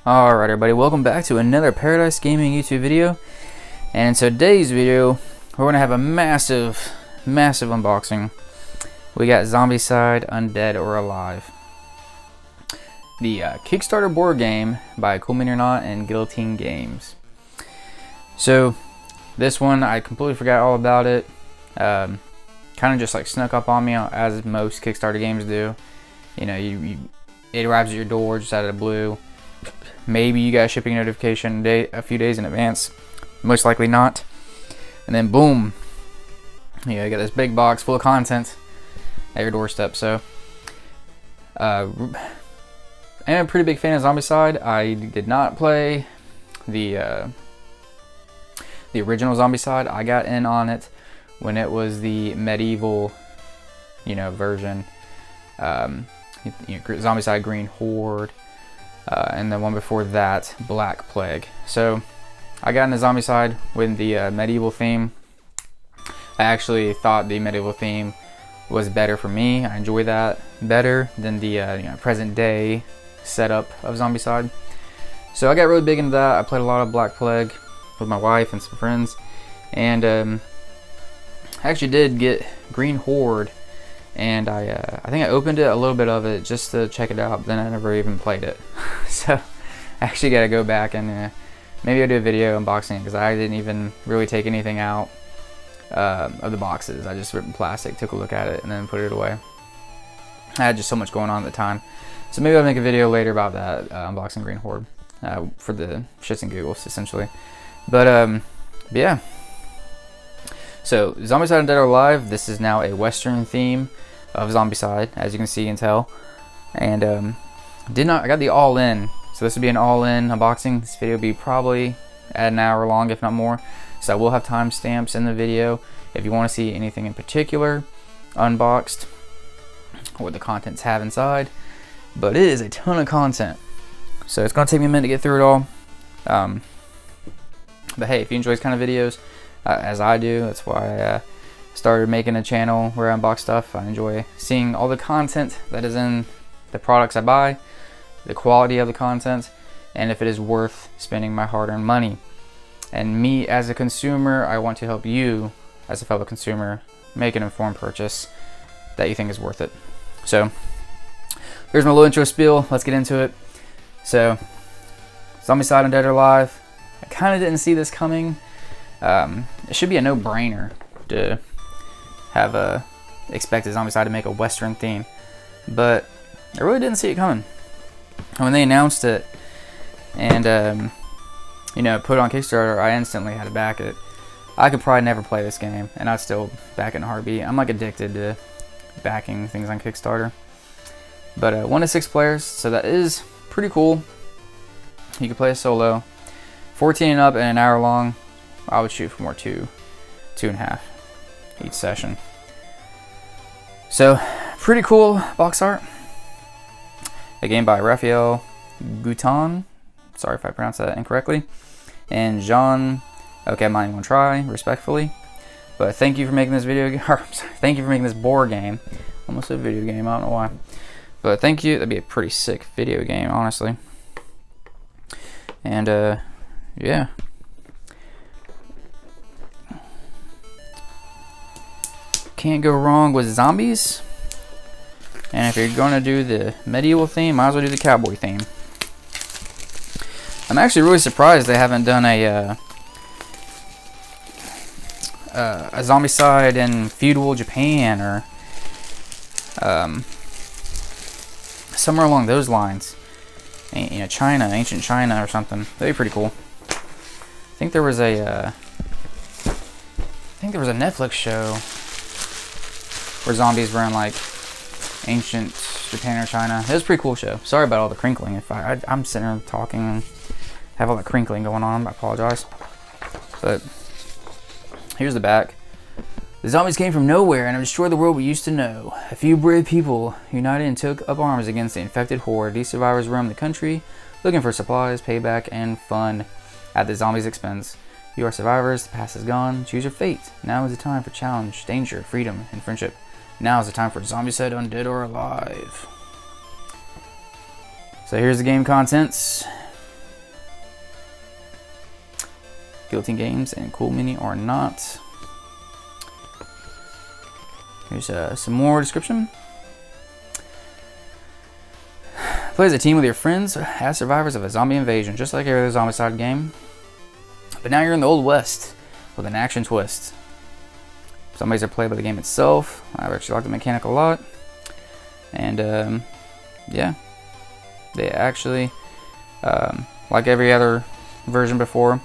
Alright everybody, welcome back to another Paradise Gaming YouTube video. And in today's video, we're going to have a massive unboxing. We got Zombicide, Undead or Alive. The Kickstarter board game by Cool Mini or Not and Guillotine Games. So, this one, I completely forgot all about it. Kind of just like snuck up on me, as most Kickstarter games do. You know, it arrives at your door just out of the blue. Maybe you got a shipping notification a few days in advance. Most likely not. And then boom, you got this big box full of content at your doorstep. So I'm a pretty big fan of Zombicide. I did not play the original Zombicide. I got in on it when it was the medieval, version. Zombicide Green Horde. And the one before that, Black Plague. So I got into Zombicide with the medieval theme. I actually thought the medieval theme was better for me. I enjoy that better than the present day setup of Zombicide. So I got really big into that. I played a lot of Black Plague with my wife and some friends, and I actually did get Green Horde. And I think I opened it, a little bit of it, just to check it out, but then I never even played it. So I actually got to go back and maybe I'll do a video unboxing it, because I didn't even really take anything out of the boxes. I just ripped the plastic, took a look at it, and then put it away. I had just so much going on at the time. So maybe I'll make a video later about that, unboxing Green Horde, for the shits and giggles, essentially. But yeah. So, Zombicide Undead or Alive, this is now a Western theme of Zombicide, as you can see and tell. And I got the all-in, so this would be an all-in unboxing. This video will be probably at an hour long, if not more. So I will have timestamps in the video if you want to see anything in particular unboxed, or what the contents have inside. But it is a ton of content, so it's going to take me a minute to get through it all. But hey, if you enjoy these kind of videos, as I do, that's why I started making a channel where I unbox stuff. I enjoy seeing all the content that is in the products I buy, the quality of the content, and if it is worth spending my hard-earned money. And me as a consumer, I want to help you as a fellow consumer make an informed purchase that you think is worth it. So here's my little intro spiel. Let's get into it. So Zombicide Undead or Alive, I kind of didn't see this coming. It should be a no-brainer to have expected Zombicide to make a Western theme, but I really didn't see it coming. When they announced it and put it on Kickstarter, I instantly had to back it. I could probably never play this game, and I'd still back it in a heartbeat. I'm like addicted to backing things on Kickstarter. But 1 to 6 players, so that is pretty cool. You can play a solo, 14 and up, and an hour long. I would shoot for more 2.5 each session. So pretty cool box art. A game by Raphael Gouton. Sorry if I pronounced that incorrectly. And Jean. Okay, I'm not even gonna try, respectfully. But thank you for making this video. Thank you for making this board game. Almost a video game. I don't know why. But thank you. That'd be a pretty sick video game, honestly. And yeah. Can't go wrong with zombies. And if you're going to do the medieval theme, might as well do the cowboy theme. I'm actually really surprised they haven't done a Zombicide in feudal Japan, or somewhere along those lines. China, ancient China or something. That'd be pretty cool. I think there was a Netflix show where zombies were in like ancient Japan or China. It was a pretty cool show. Sorry about all the crinkling. If I'm sitting here talking and have all the crinkling going on, I apologize. But here's the back. The zombies came from nowhere and have destroyed the world we used to know. A few brave people united and took up arms against the infected horde. These survivors roamed the country looking for supplies, payback, and fun at the zombies' expense. You are survivors. The past is gone. Choose your fate. Now is the time for challenge, danger, freedom, and friendship. Now is the time for Zombicide Undead or Alive. So here's the game contents. Guillotine Games and Cool Mini or Not. Here's some more description. Play as a team with your friends as survivors of a zombie invasion, just like every other Zombicide game. But now you're in the Old West with an action twist. Zombies are played by the game itself. I actually like the mechanic a lot. And yeah, they actually, like every other version before,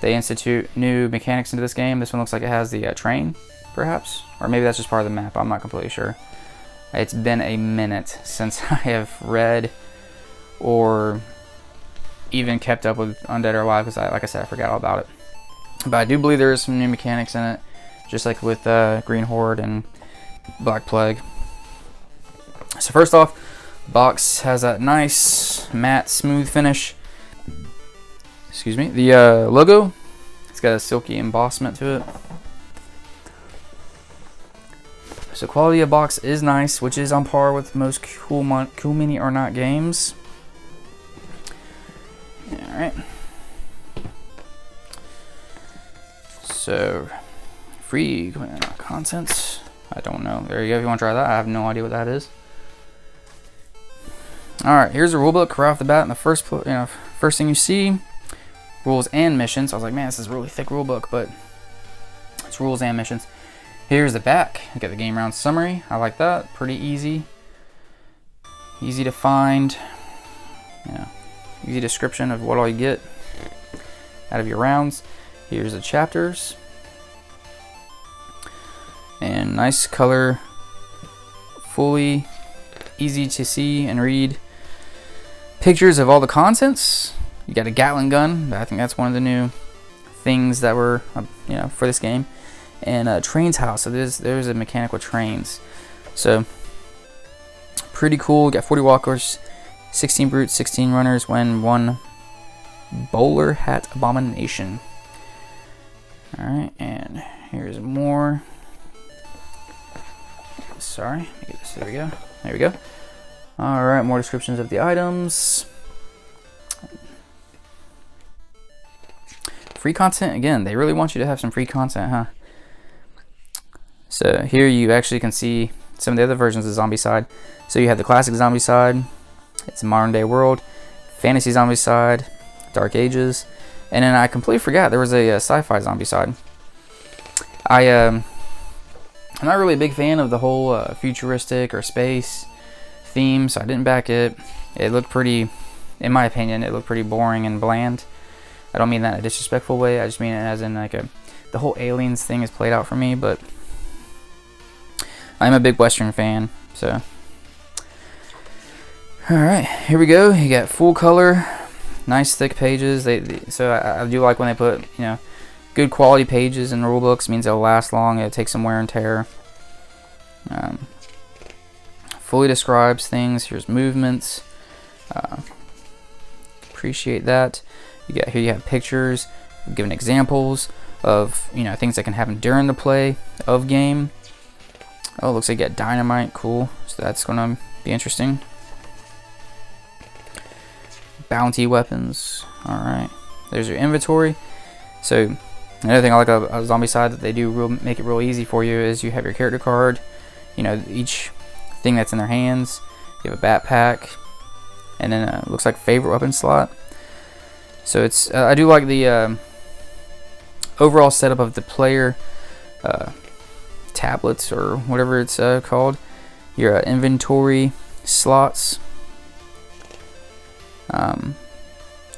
they institute new mechanics into this game. This one looks like it has the train, perhaps, or maybe that's just part of the map. I'm not completely sure. It's been a minute since I have read or even kept up with Undead or Alive, because like I said, I forgot all about it. But I do believe there is some new mechanics in it, just like with Green Horde and Black Plague. So first off, the box has that nice matte smooth finish. Excuse me. The logo, it's got a silky embossment to it. So quality of box is nice, which is on par with most Cool Mini or Not games. Alright. So, free contents. I don't know. There you go. If you want to try that, I have no idea what that is. Alright, here's the rulebook right off the bat. And the first thing you see, rules and missions. I was like, man, this is a really thick rulebook, but it's rules and missions. Here's the back. You got the game round summary. I like that. Pretty easy. Easy to find. Yeah. Easy description of what all you get out of your rounds. Here's the chapters. And nice color. Fully easy to see and read. Pictures of all the contents. You got a Gatling gun. I think that's one of the new things that were, for this game. And Train's house. So there's a mechanic with trains. So pretty cool. Got 40 walkers, 16 brutes, 16 runners, when 1 bowler hat abomination. All right, and here's more. Sorry, let me get this. There we go. There we go. All right, more descriptions of the items. Free content again. They really want you to have some free content, huh? So here you actually can see some of the other versions of Zombicide. So you have the classic Zombicide, it's a modern day world, fantasy Zombicide, Dark Ages, and then I completely forgot there was a sci-fi Zombicide. I'm not really a big fan of the whole futuristic or space theme, so I didn't back it. It looked pretty, in my opinion, it looked pretty boring and bland. I don't mean that in a disrespectful way, I just mean it as in like the whole aliens thing is played out for me, but I'm a big Western fan, so. Alright, here we go. You got full color, nice thick pages. So I do like when they put, good quality pages in rule books. Means they'll last long. It takes some wear and tear. Fully describes things. Here's movements. Appreciate that. Here you have pictures, giving examples of things that can happen during the play of game. Oh, looks like you got dynamite. Cool. So that's gonna be interesting. Bounty weapons. Alright. There's your inventory. So another thing I like a Zombicide that they do make it real easy for you is you have your character card. Each thing that's in their hands. You have a backpack. And then it looks like favorite weapon slot. So it's I do like the overall setup of the player tablets or whatever it's called. Your inventory slots.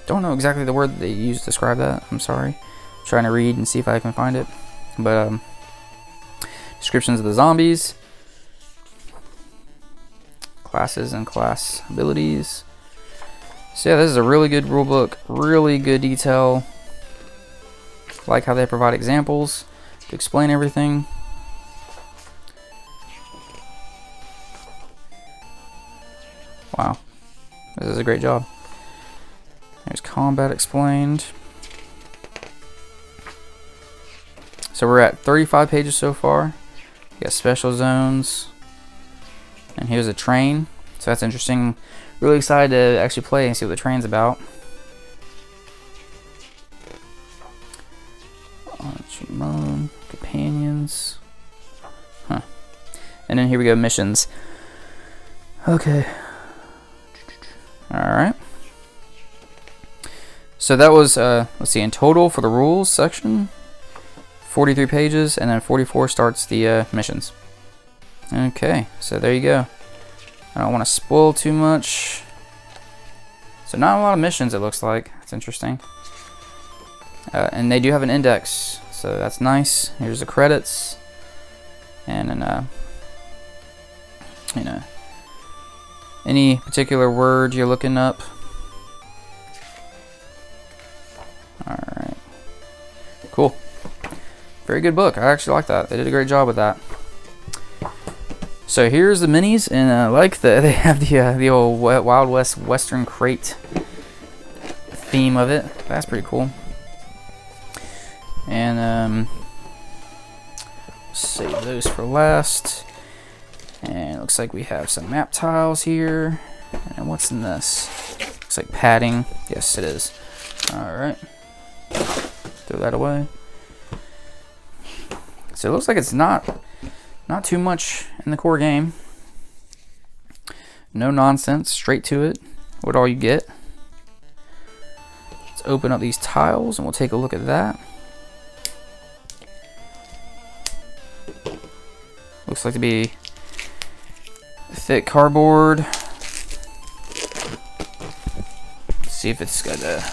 Don't know exactly the word that they use to describe that. I'm sorry. I'm trying to read and see if I can find it. But descriptions of the zombies, classes and class abilities. So yeah, this is a really good rule book. Really good detail. Like how they provide examples to explain everything. Wow, this is a great job. There's combat explained. So we're at 35 pages so far. You got special zones. And here's a train. So that's interesting. Really excited to actually play and see what the train's about. CMON, companions. Huh. And then here we go, missions. Okay. Alright. So that was, let's see, in total for the rules section, 43 pages, and then 44 starts the missions. Okay, so there you go. I don't want to spoil too much. So not a lot of missions, it looks like. It's interesting. And they do have an index, so that's nice. Here's the credits. And then, you know, any particular word you're looking up. Alright. Cool. Very good book. I actually like that. They did a great job with that. So here's the minis, and I like they have the old Wild West Western crate theme of it. That's pretty cool. And save those for last. And it looks like we have some map tiles here. And what's in this? Looks like padding. Yes, it is. All right. Throw that away. So it looks like it's not too much in the core game. No nonsense, straight to it. What all you get. Let's open up these tiles and we'll take a look at that. Looks like to be thick cardboard. Let's see if it's got a...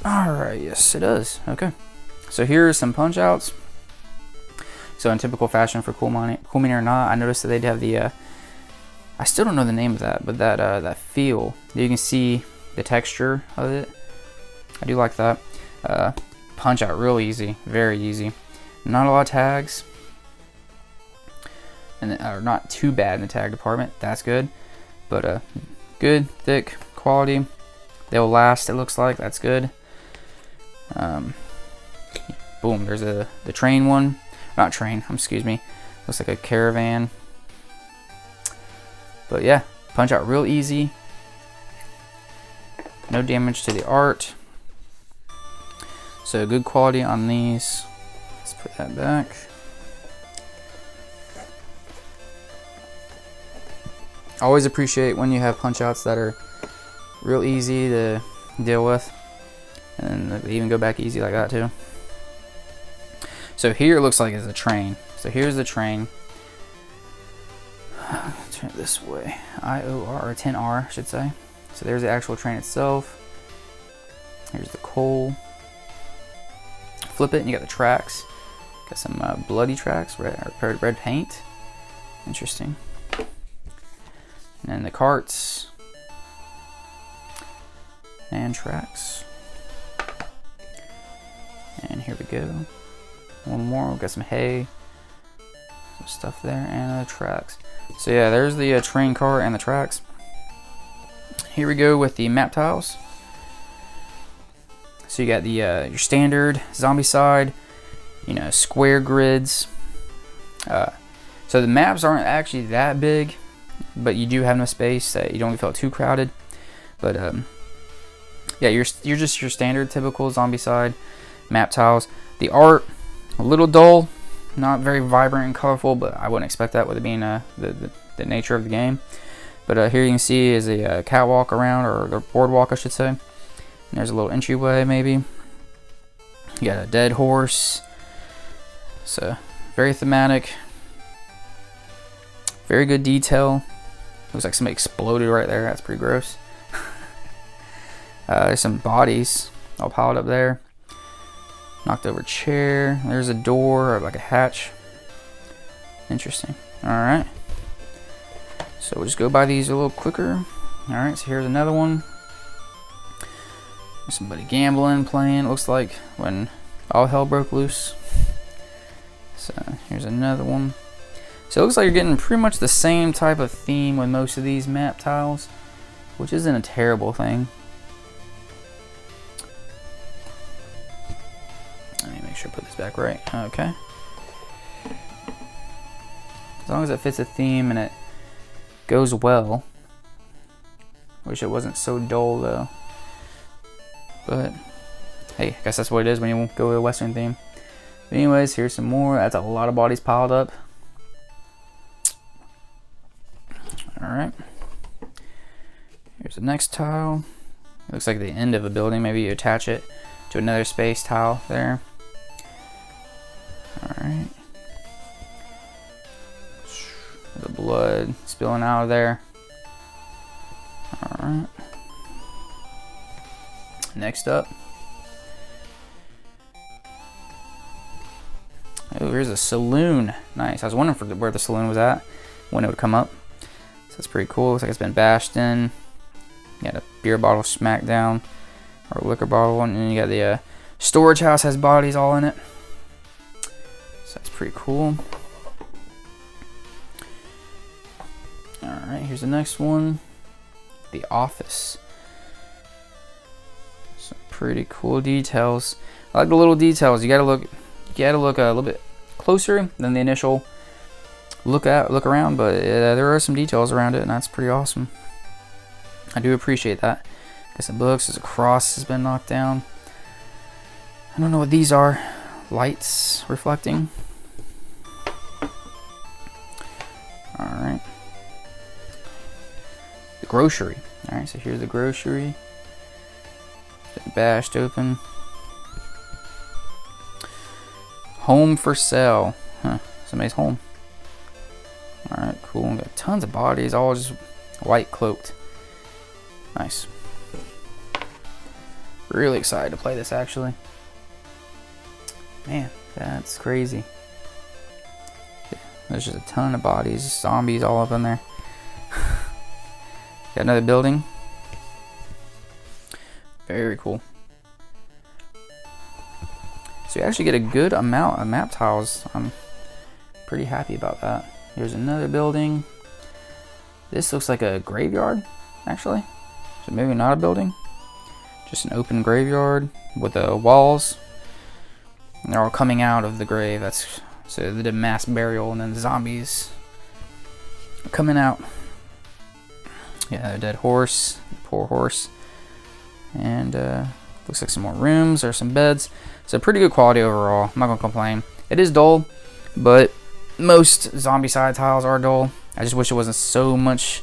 Alright, yes it does. Okay. So here are some punch outs. So in typical fashion for Cool Mini or not, I noticed that they'd have the I still don't know the name of that, but that feel. You can see the texture of it. I do like that. Punch out real easy, very easy. Not a lot of tags. And are not too bad in the tag department. That's good. But good, thick, quality. They'll last, it looks like. That's good. Boom, there's the train one. Not train, excuse me. Looks like a caravan. But yeah, punch out real easy. No damage to the art. So good quality on these. Let's put that back. Always appreciate when you have punch outs that are real easy to deal with. And they even go back easy like that too. So here it looks like it's a train. So here's the train. Turn it this way. IOR, or 10R, I should say. So there's the actual train itself. Here's the coal. Flip it and you got the tracks. Got some bloody tracks, red paint. Interesting. And then the carts. And tracks. And here we go. One more, we've got some hay. Some stuff there, and the tracks. So yeah, there's the train car and the tracks. Here we go with the map tiles. So you got the your standard Zombicide, you know, square grids. So the maps aren't actually that big, but you do have enough space that you don't feel too crowded. But yeah, you're just your standard typical Zombicide map tiles. The art, a little dull, not very vibrant and colorful, but I wouldn't expect that with it being the nature of the game. But here you can see is a catwalk around, or the boardwalk I should say. And there's a little entryway maybe. You got a dead horse. So very thematic. Very good detail. Looks like somebody exploded right there. That's pretty gross. There's some bodies all piled up there. Knocked over chair. There's a door, or like a hatch. Interesting. Alright. So we'll just go by these a little quicker. Alright, so here's another one. There's somebody gambling, playing. Looks like when all hell broke loose. So here's another one. So it looks like you're getting pretty much the same type of theme with most of these map tiles, which isn't a terrible thing. Let me make sure I put this back right. Okay. As long as it fits a theme and it goes well. Wish it wasn't so dull though. But hey, I guess that's what it is when you go with a Western theme. But anyways, here's some more. That's a lot of bodies piled up. Alright. Here's the next tile. It looks like the end of a building. Maybe you attach it to another space tile there. Alright. The blood spilling out of there. Alright. Next up. Oh, here's a saloon. Nice. I was wondering where the saloon was at when it would come up. So that's pretty cool. Looks like it's been bashed in. You got a beer bottle smacked down, or a liquor bottle, and then you got the storage house has bodies all in it. So that's pretty cool. Alright, here's the next one. The office. Some pretty cool details. I like the little details. You gotta look a little bit closer than the initial look around, but there are some details around it, and that's pretty awesome. I do appreciate that. Got some books. There's a cross has been knocked down. I don't know what these are. Lights reflecting. Alright. The grocery. Alright, so here's the grocery. It's been bashed open. Home for sale. Huh, somebody's home. Alright, cool. We got tons of bodies, all just white cloaked. Nice. Really excited to play this, actually. Man, that's crazy. There's just a ton of bodies, zombies all up in there. Got another building. Very cool. So you actually get a good amount of map tiles. I'm pretty happy about that. Here's another building. This looks like a graveyard, actually. So maybe not a building. Just an open graveyard with the walls. And they're all coming out of the grave. That's so they did mass burial, and then the zombies are coming out. Yeah, a dead horse, poor horse. And looks like some more rooms or some beds. So pretty good quality overall. I'm not gonna complain. It is dull, but most Zombicide tiles are dull. I just wish it wasn't so much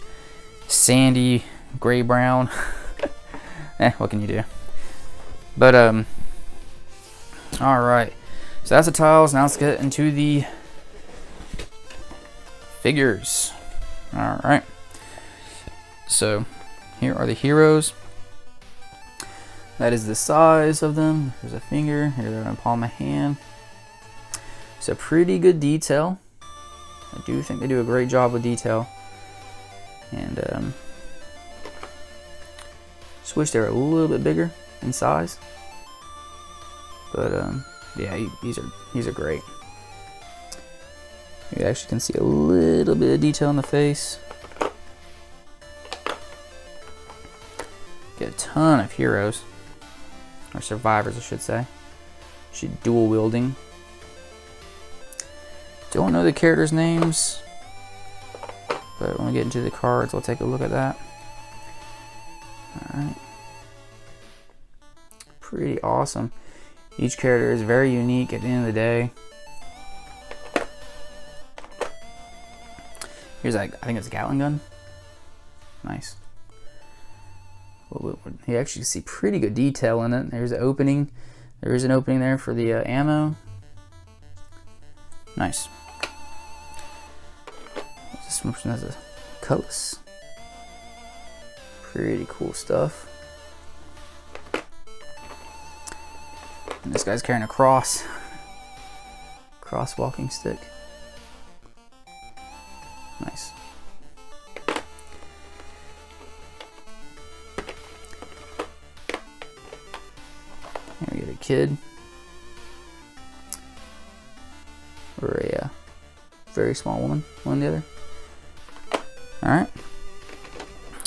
sandy gray brown. What can you do? But all right. So that's the tiles. Now let's get into the figures. All right. So here are the heroes. That is the size of them. Here's a finger. Here they're in the palm of my hand. So pretty good detail. I do think they do a great job with detail. And just wish they were a little bit bigger in size. But yeah, these are great. You actually can see a little bit of detail in the face. Get a ton of heroes. Or survivors, I should say. Should dual wielding. Don't know the characters' names, but when we get into the cards, we'll take a look at that. Alright. Pretty awesome. Each character is very unique at the end of the day. Here's like, I think it's a Gatling gun. Nice. You actually see pretty good detail in it. There's an opening. There is an opening there for the ammo. Nice. This one has a cutlass. Pretty cool stuff. And this guy's carrying a cross. Cross walking stick. Nice. Here we get a kid. Or a very small woman, one or the other. Alright.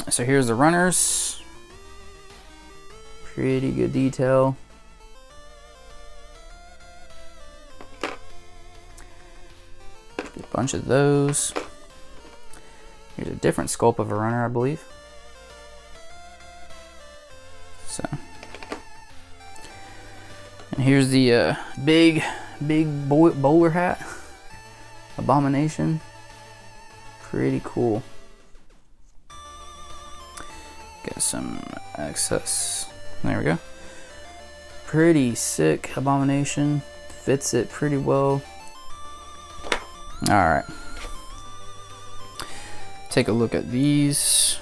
So here's the runners. Pretty good detail. Get a bunch of those. Here's a different sculpt of a runner, I believe. So And here's the big bowler hat. Abomination. Pretty cool. Got some excess. There we go. Pretty sick Abomination. Fits it pretty well. Alright. Take a look at these.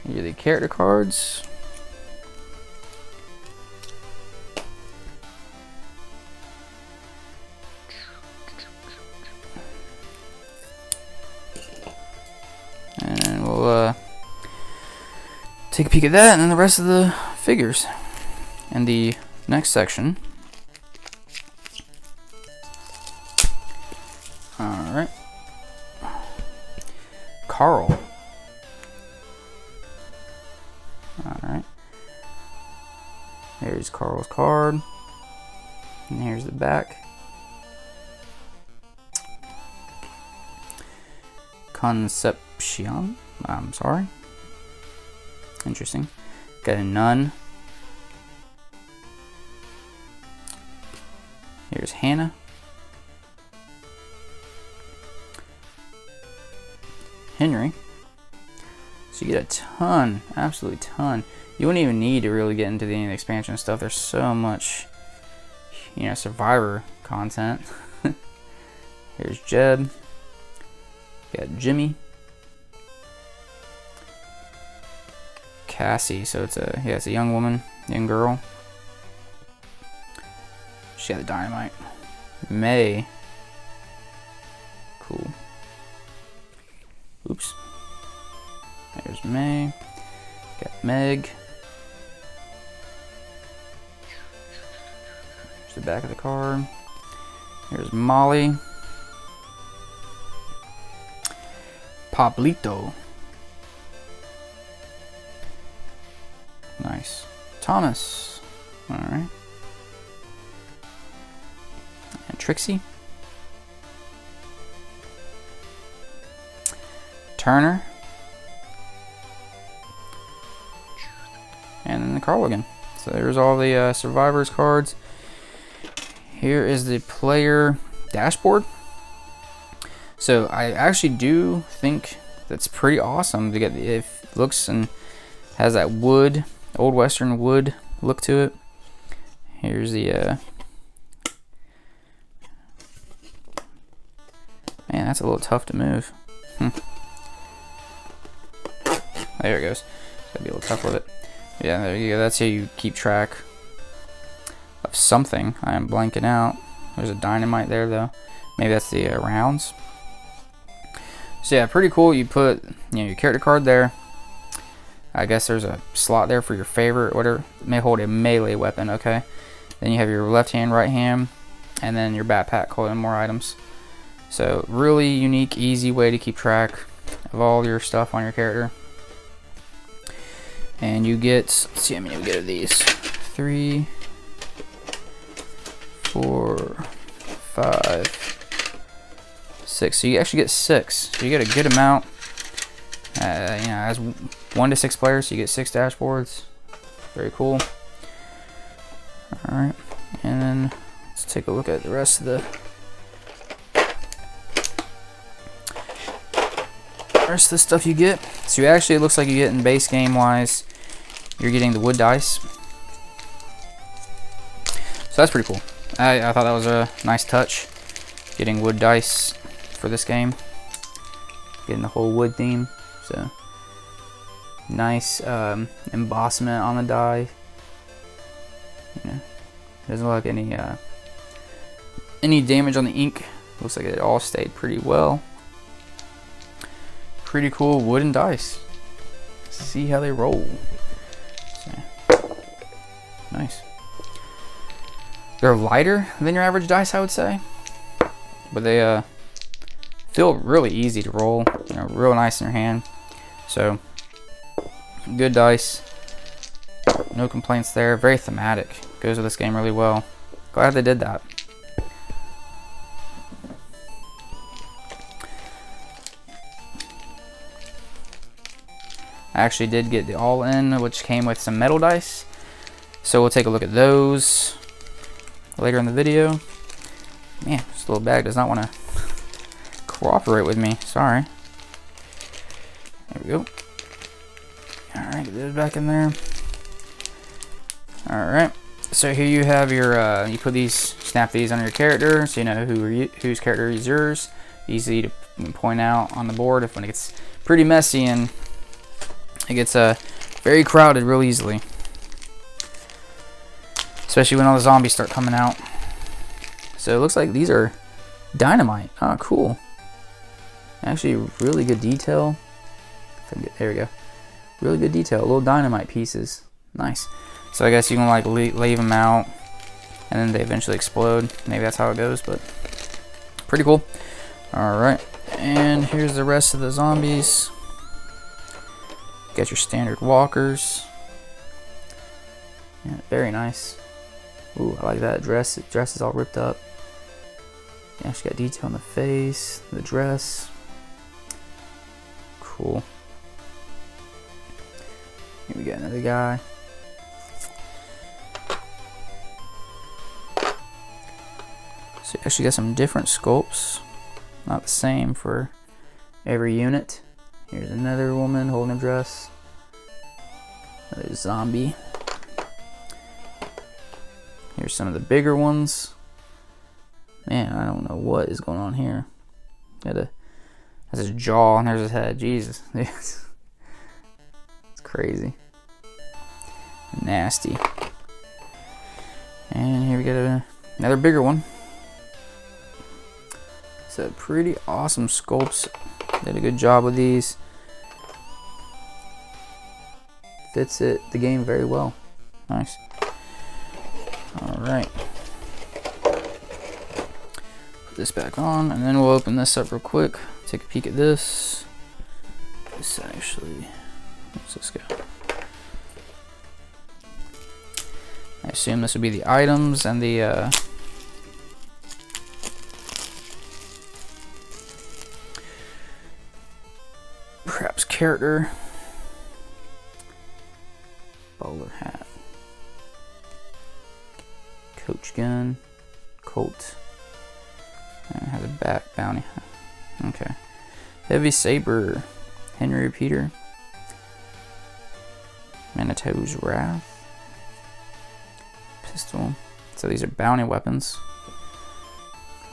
Here are the character cards. And we'll take a peek at that, and then the rest of the figures. And the next section. Alright. Carl. Alright. Here's Carl's card. And here's the back. Concepcion. I'm sorry. Interesting. Got a nun. Here's Hannah. Henry. So you get a ton, absolutely ton. You wouldn't even need to really get into any of the expansion stuff. There's so much, you know, Survivor content. Here's Jeb. Got Jimmy. Cassie. So it's a young woman, young girl. She got the dynamite. May. Cool. Oops. There's May. Got Meg. Here's the back of the card. Here's Molly. Pablito. Nice. Thomas. Alright. And Trixie. Turner. And then the Carl again. So there's all the survivors cards. Here is the player dashboard. So I actually do think that's pretty awesome to get. It looks and has that wood, old western wood look to it. Here's the man, that's a little tough to move. There it goes. Gotta be a little tough with it. Yeah, there you go. That's how you keep track of something. I am blanking out. There's a dynamite there though. Maybe that's the rounds. So yeah, pretty cool. You put, you know, your character card there. I guess there's a slot there for your favorite, whatever. It may hold a melee weapon, okay? Then you have your left hand, right hand, and then your backpack holding more items. So really unique, easy way to keep track of all your stuff on your character. And you get, let's see how many we get of these. 3, 4, 5, 6. So you actually get 6. So you get a good amount. You know, as 1 to 6 players, so you get 6 dashboards. Very cool. Alright, and then let's take a look at the rest of the stuff you get. So you actually, it looks like you get in base game wise, you're getting the wood dice. So that's pretty cool. I thought that was a nice touch, getting wood dice for this game. Getting the whole wood theme. So nice embossment on the die. You know, doesn't look like any damage on the ink. Looks like it all stayed pretty well. Pretty cool wooden dice. See how they roll. So, nice. They're lighter than your average dice, I would say, but they feel really easy to roll. You know, real nice in your hand. So good dice. No complaints there. Very thematic. Goes with this game really well. Glad they did that. I actually did get the all-in, which came with some metal dice. So we'll take a look at those later in the video. Man, this little bag does not want to cooperate with me. Sorry. There we go. Alright, get those back in there. Alright. So here you have your, you put these, snap these on your character so you know whose character is yours. Easy to point out on the board if when it gets pretty messy and it gets very crowded real easily. Especially when all the zombies start coming out. So it looks like these are dynamite. Oh, cool. Actually, really good detail. There we go. Really good detail. Little dynamite pieces. Nice. So I guess you can like leave them out and then they eventually explode. Maybe that's how it goes, but pretty cool. Alright. And here's the rest of the zombies. Got your standard walkers. Yeah, very nice. Ooh, I like that dress. The dress is all ripped up. Yeah, she got detail on the face, the dress. Cool. Here we got another guy. So you actually got some different sculpts. Not the same for every unit. Here's another woman holding a dress. Another zombie. Here's some of the bigger ones. Man, I don't know what is going on here. That's his jaw and there's his head. Jesus. It's crazy. Nasty. And here we got another bigger one. So pretty awesome sculpts. Did a good job with these. Fits the game very well. Nice. Alright. Put this back on and then we'll open this up real quick. Take a peek at this. This actually, where's this go? I assume this would be the items and the perhaps character. Bowler hat. Coach gun. Colt. And it has a back bounty. Okay. Heavy saber. Henry Repeater. Manitou's Wrath. Pistol. So these are bounty weapons.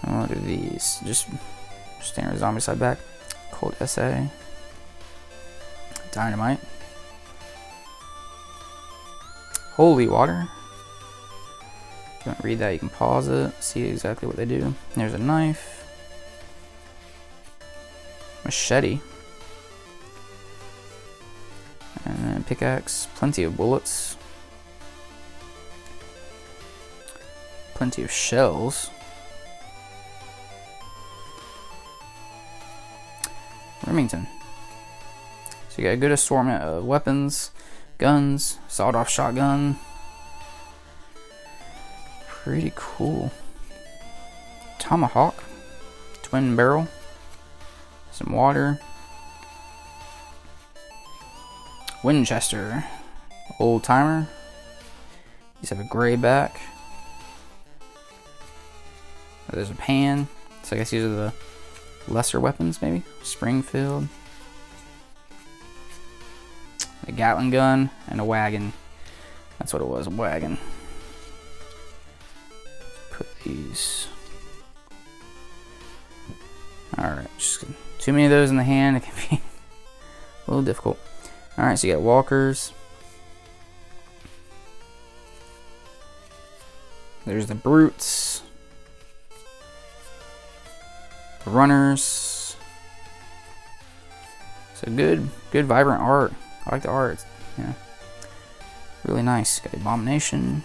What are these? Just standard Zombicide back. Colt SA. Dynamite. Holy water. If you want to read that, you can pause it, see exactly what they do. There's a knife. Machete. And then pickaxe. Plenty of bullets. Plenty of shells. Remington. So you got a good assortment of weapons, guns, sawed-off shotgun. Pretty cool. Tomahawk, twin barrel, some water. Winchester, old timer. These have a gray back. There's a pan. So I guess these are the lesser weapons, maybe. Springfield. A Gatling gun and a wagon. That's what it was, a wagon. Put these. Alright, just too many of those in the hand, it can be a little difficult. Alright, so you got walkers. There's the brutes. The runners. So good vibrant art. I like the art. Yeah. Really nice. Got Abomination.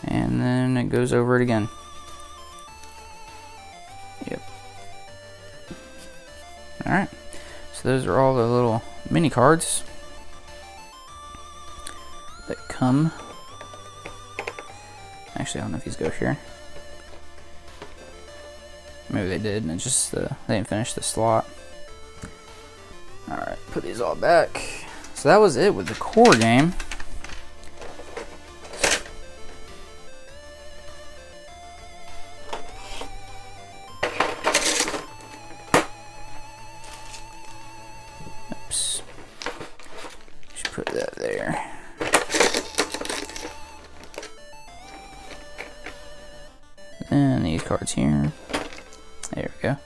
And then it goes over it again. Yep. Alright. So those are all the little mini cards that come. Actually, I don't know if these go here. Maybe they did, and it just they didn't finish the slot. Alright, put these all back. So that was it with the core game. put that there. And these cards here. There we go.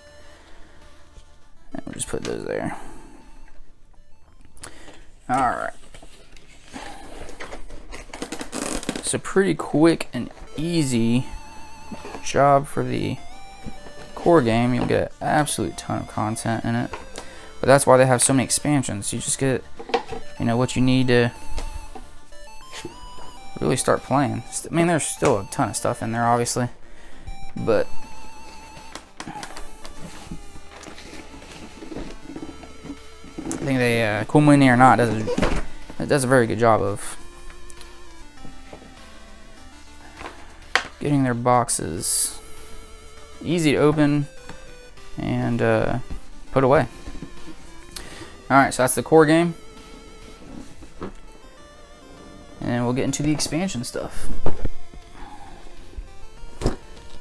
And we'll just put those there. Alright. So pretty quick and easy job for the core game. You'll get an absolute ton of content in it. But that's why they have so many expansions. You just get, you know, what you need to really start playing. I mean, there's still a ton of stuff in there, obviously. But I think they, Cool Mini or not, does a very good job of getting their boxes easy to open and put away. Alright, so that's the core game. And we'll get into the expansion stuff.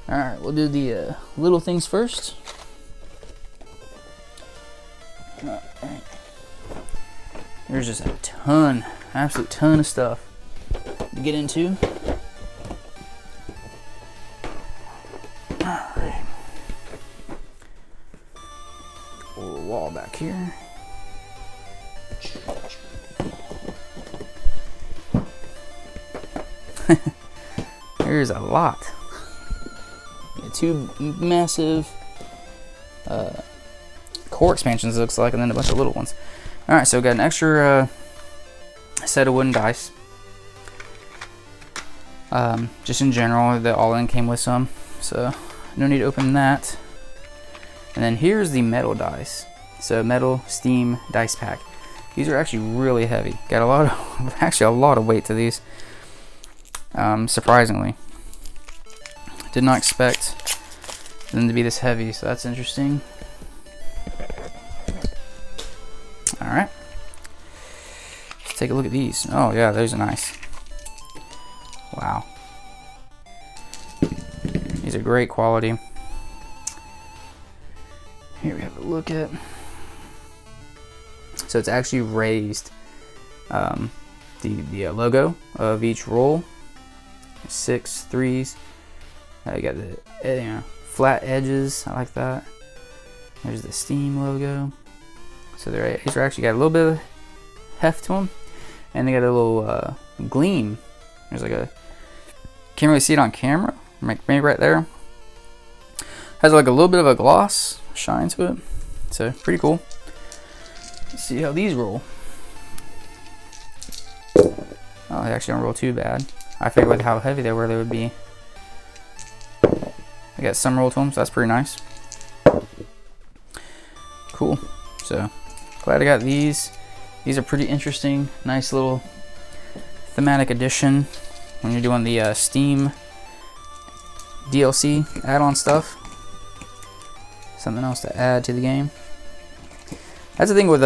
Alright, we'll do the little things first. Alright. There's just a ton, absolute ton of stuff to get into. Alright. Pull the wall back here. There's a lot. Two massive core expansions, it looks like, and then a bunch of little ones. Alright, so we got an extra set of wooden dice. Just in general, the all-in came with some, so no need to open that. And then here's the metal dice. So metal steam dice pack. These are actually really heavy. Got a lot of, actually a lot of weight to these. Surprisingly. Did not expect them to be this heavy, so that's interesting. Alright. Let's take a look at these. Oh yeah, those are nice. Wow. These are great quality. Here we have a look at. So it's actually raised the logo of each roll. 6 3s. You got the flat edges. I like that. There's the Steam logo. So these are actually got a little bit of heft to them, and they got a little gleam. There's like a, can't really see it on camera. Maybe right there. Has like a little bit of a gloss shine to it. So pretty cool. Let's see how these roll. Oh, they actually don't roll too bad. I figured with how heavy they were, they would be. They got some roll to them, so that's pretty nice. Cool. So glad I got these. These are pretty interesting. Nice little thematic addition when you're doing the Steam DLC add-on stuff. Something else to add to the game. That's the thing with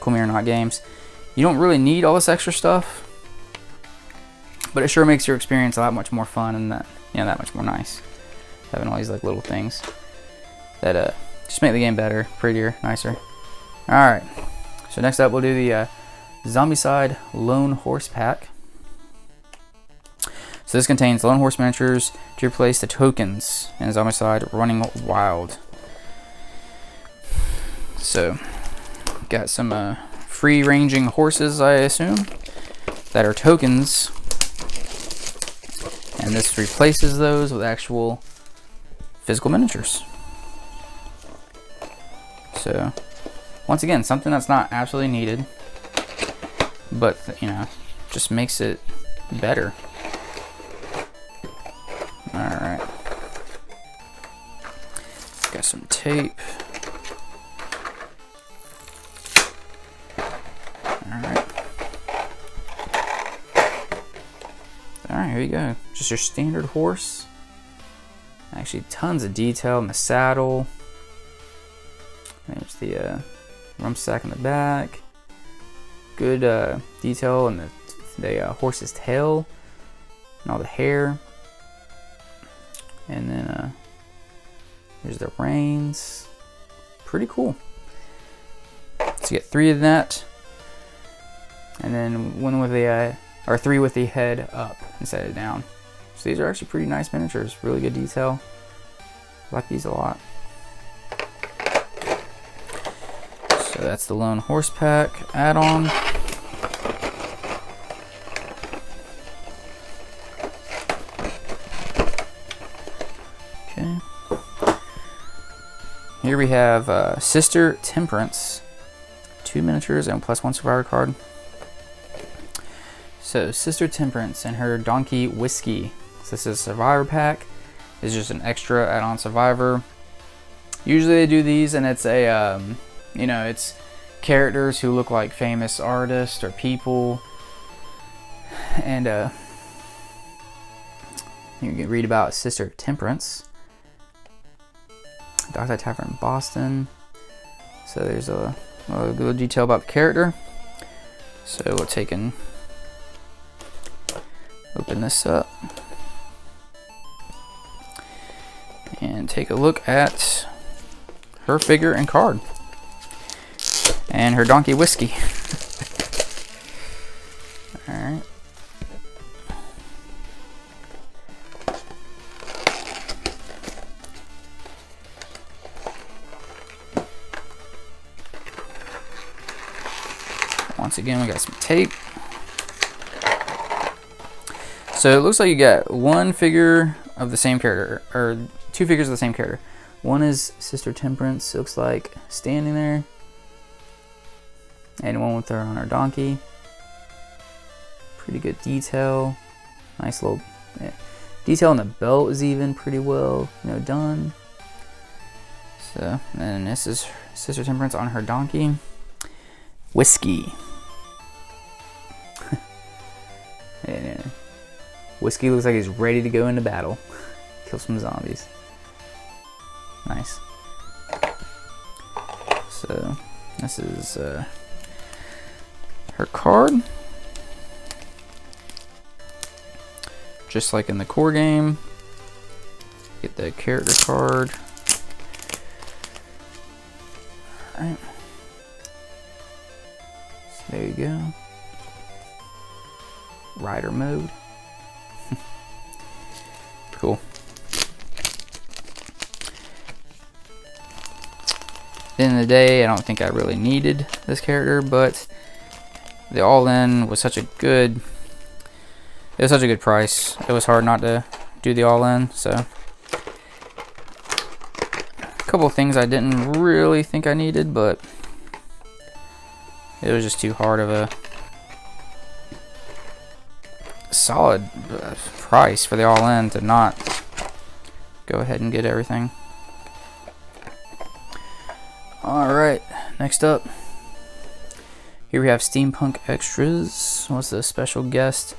Cool Mini or Not games. You don't really need all this extra stuff, but it sure makes your experience a lot much more fun and that much more nice. Having all these like little things that just make the game better, prettier, nicer. All right. So next up, we'll do the Zombicide Lone Horse Pack. So this contains Lone Horse miniatures to replace the tokens in Zombicide Running Wild. So got some free-ranging horses, I assume, that are tokens, and this replaces those with actual physical miniatures. So once again, something that's not absolutely needed, but you know, just makes it better. All right, got some tape. Alright, here you go. Just your standard horse. Actually, tons of detail in the saddle. There's the rum sack in the back. Good detail in the horse's tail and all the hair. And then there's the reins. Pretty cool. So So you get 3 of that, and then 1 with the or 3 with the head up instead of down. So these are actually pretty nice miniatures. Really good detail. I like these a lot. So that's the Lone Horse Pack add-on. Okay. Here we have Sister Temperance. 2 miniatures and +1 survivor card. So Sister Temperance and her Donkey Whiskey. So this is a survivor pack. It's just an extra add-on survivor. Usually they do these and it's a, you know, it's characters who look like famous artists or people. And you can read about Sister Temperance. Dr. Tavern Boston. So there's a good detail about the character. So we'll take and open this up and take a look at her figure and card and her Donkey Whiskey. Alright. Once again, we got some tape. So it looks like you got 1 figure of the same character, or 2 figures of the same character. One is Sister Temperance, it looks like, standing there. And one with her on her donkey. Pretty good detail. Nice little detail on the belt is even pretty well, you know, done. So, and this is Sister Temperance on her donkey. Whiskey. And Whiskey looks like he's ready to go into battle. Kill some zombies. Nice. So, this is her card. Just like in the core game. Get the character card. Alright. So there you go. Rider mode. Cool. At the end of the day, I don't think I really needed this character, but the all-in was such a good, it was such a good price. It was hard not to do the all-in, so a couple of things I didn't really think I needed, but it was just too hard of a solid price for the all-in to not go ahead and get everything. Alright, next up, here we have Steampunk Extras. What's the special guest?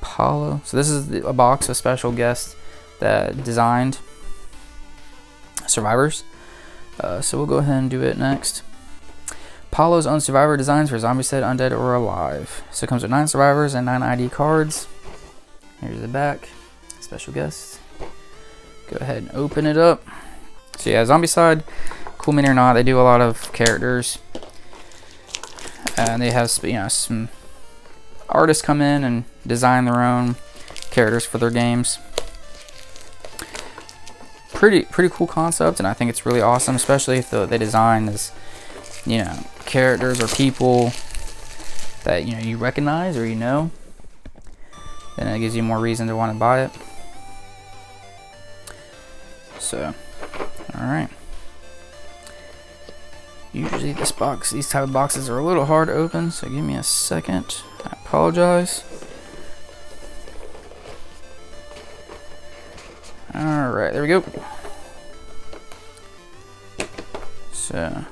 Paolo. So this is a box of special guests that designed survivors. So we'll go ahead and do it next. Paolo's own survivor designs for Zombicide, Undead, or Alive. So it comes with 9 survivors and 9 ID cards. Here's the back. Special guests. Go ahead and open it up. So yeah, Zombicide, cool mini or not, they do a lot of characters. And they have, you know, some artists come in and design their own characters for their games. Pretty cool concept, and I think it's really awesome, especially if they design as, you know, characters or people that, you know, you recognize or you know. Then it gives you more reason to want to buy it. So, alright. Usually these type of boxes are a little hard to open, so give me a second. I apologize. Alright, there we go. So,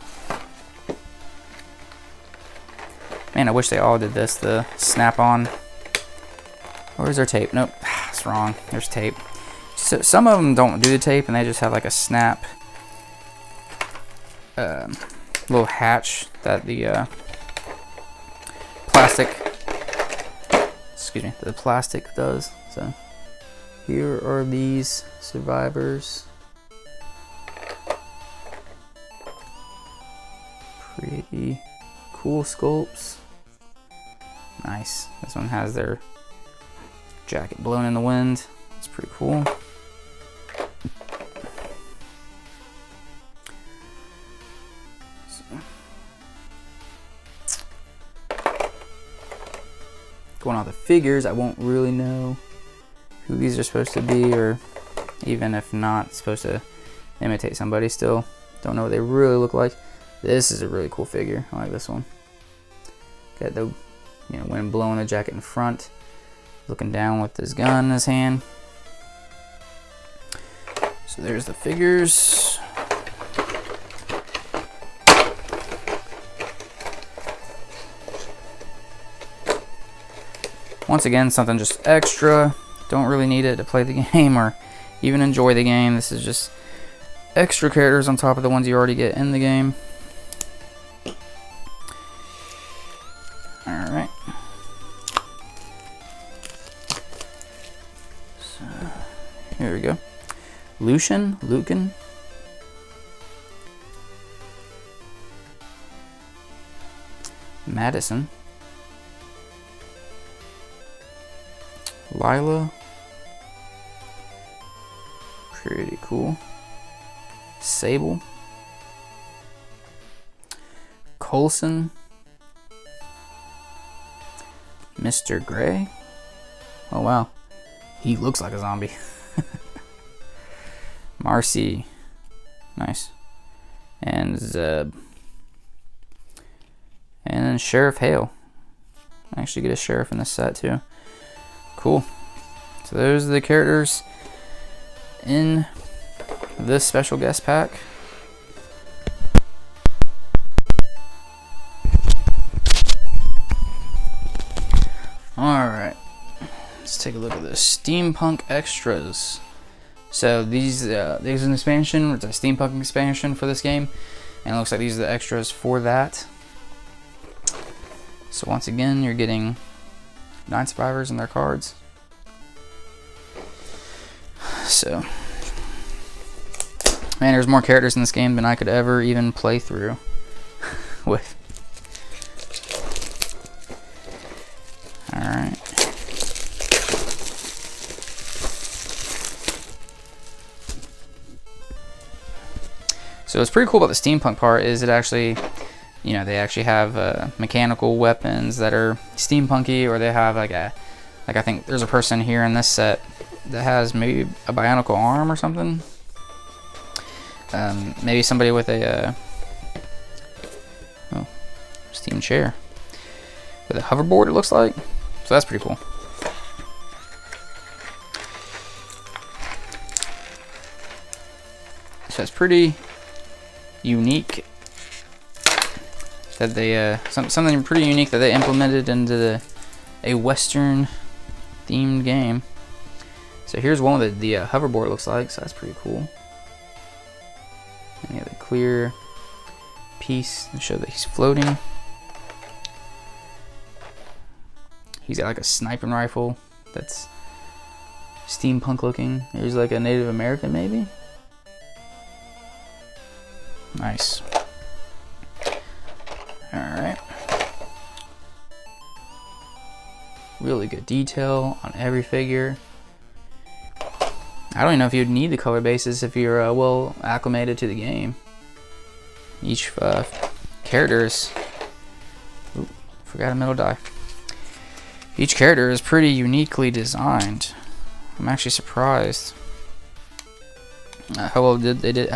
man, I wish they all did this, the snap-on. Where's their tape? Nope, that's wrong. There's tape. So some of them don't do the tape, and they just have like a snap little hatch that the plastic does. So here are these survivors. Pretty cool sculpts. Nice. This one has their jacket blown in the wind. It's pretty cool. Going off the figures, I won't really know who these are supposed to be, or even if not supposed to imitate somebody, still don't know what they really look like. This is a really cool figure. I like this one. Got the wind blowing the jacket in front, looking down with his gun in his hand. So there's the figures. Once again, something just extra. Don't really need it to play the game or even enjoy the game. This is just extra characters on top of the ones you already get in the game. Alright. So, here we go. Lucan. Madison. Lila. Pretty cool. Sable. Coulson. Mr. Gray. Oh wow. He looks like a zombie. Marcy. Nice. And Zeb. And then Sheriff Hale. I actually get a sheriff in this set too. Cool. So those are the characters in this special guest pack. Alright. Let's take a look at the Steampunk Extras. So these there's an expansion. It's a Steampunk expansion for this game. And it looks like these are the extras for that. So once again, you're getting 9 survivors and their cards. So, man, there's more characters in this game than I could ever even play through with. Alright. So what's pretty cool about the steampunk part is it actually, they actually have mechanical weapons that are steampunky, or they have like I think there's a person here in this set that has maybe a bionicle arm or something. Maybe somebody with a steam chair with a hoverboard, it looks like. So that's pretty cool. So it's pretty unique that they something pretty unique that they implemented into a Western themed game. So here's one that the hoverboard looks like, so that's pretty cool. And you have the clear piece to show that he's floating. He's got like a sniping rifle that's steampunk looking. Here's like a Native American maybe. Nice. Alright. Really good detail on every figure. I don't even know if you'd need the color bases if you're well acclimated to the game. Each character is... Ooh, forgot a metal die. Each character is pretty uniquely designed. I'm actually surprised how well they did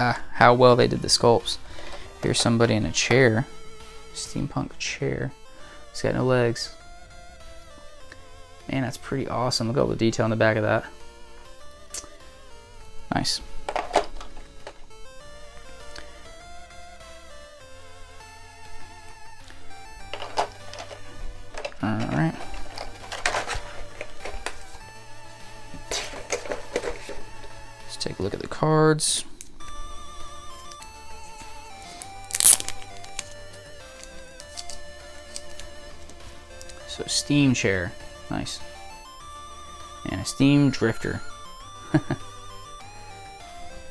the sculpts. Here's somebody in a chair, steampunk chair. He's got no legs. Man, that's pretty awesome. Look at all the detail in the back of that. Nice. Alright. Let's take a look at the cards. So, steam chair. Nice. And a steam drifter.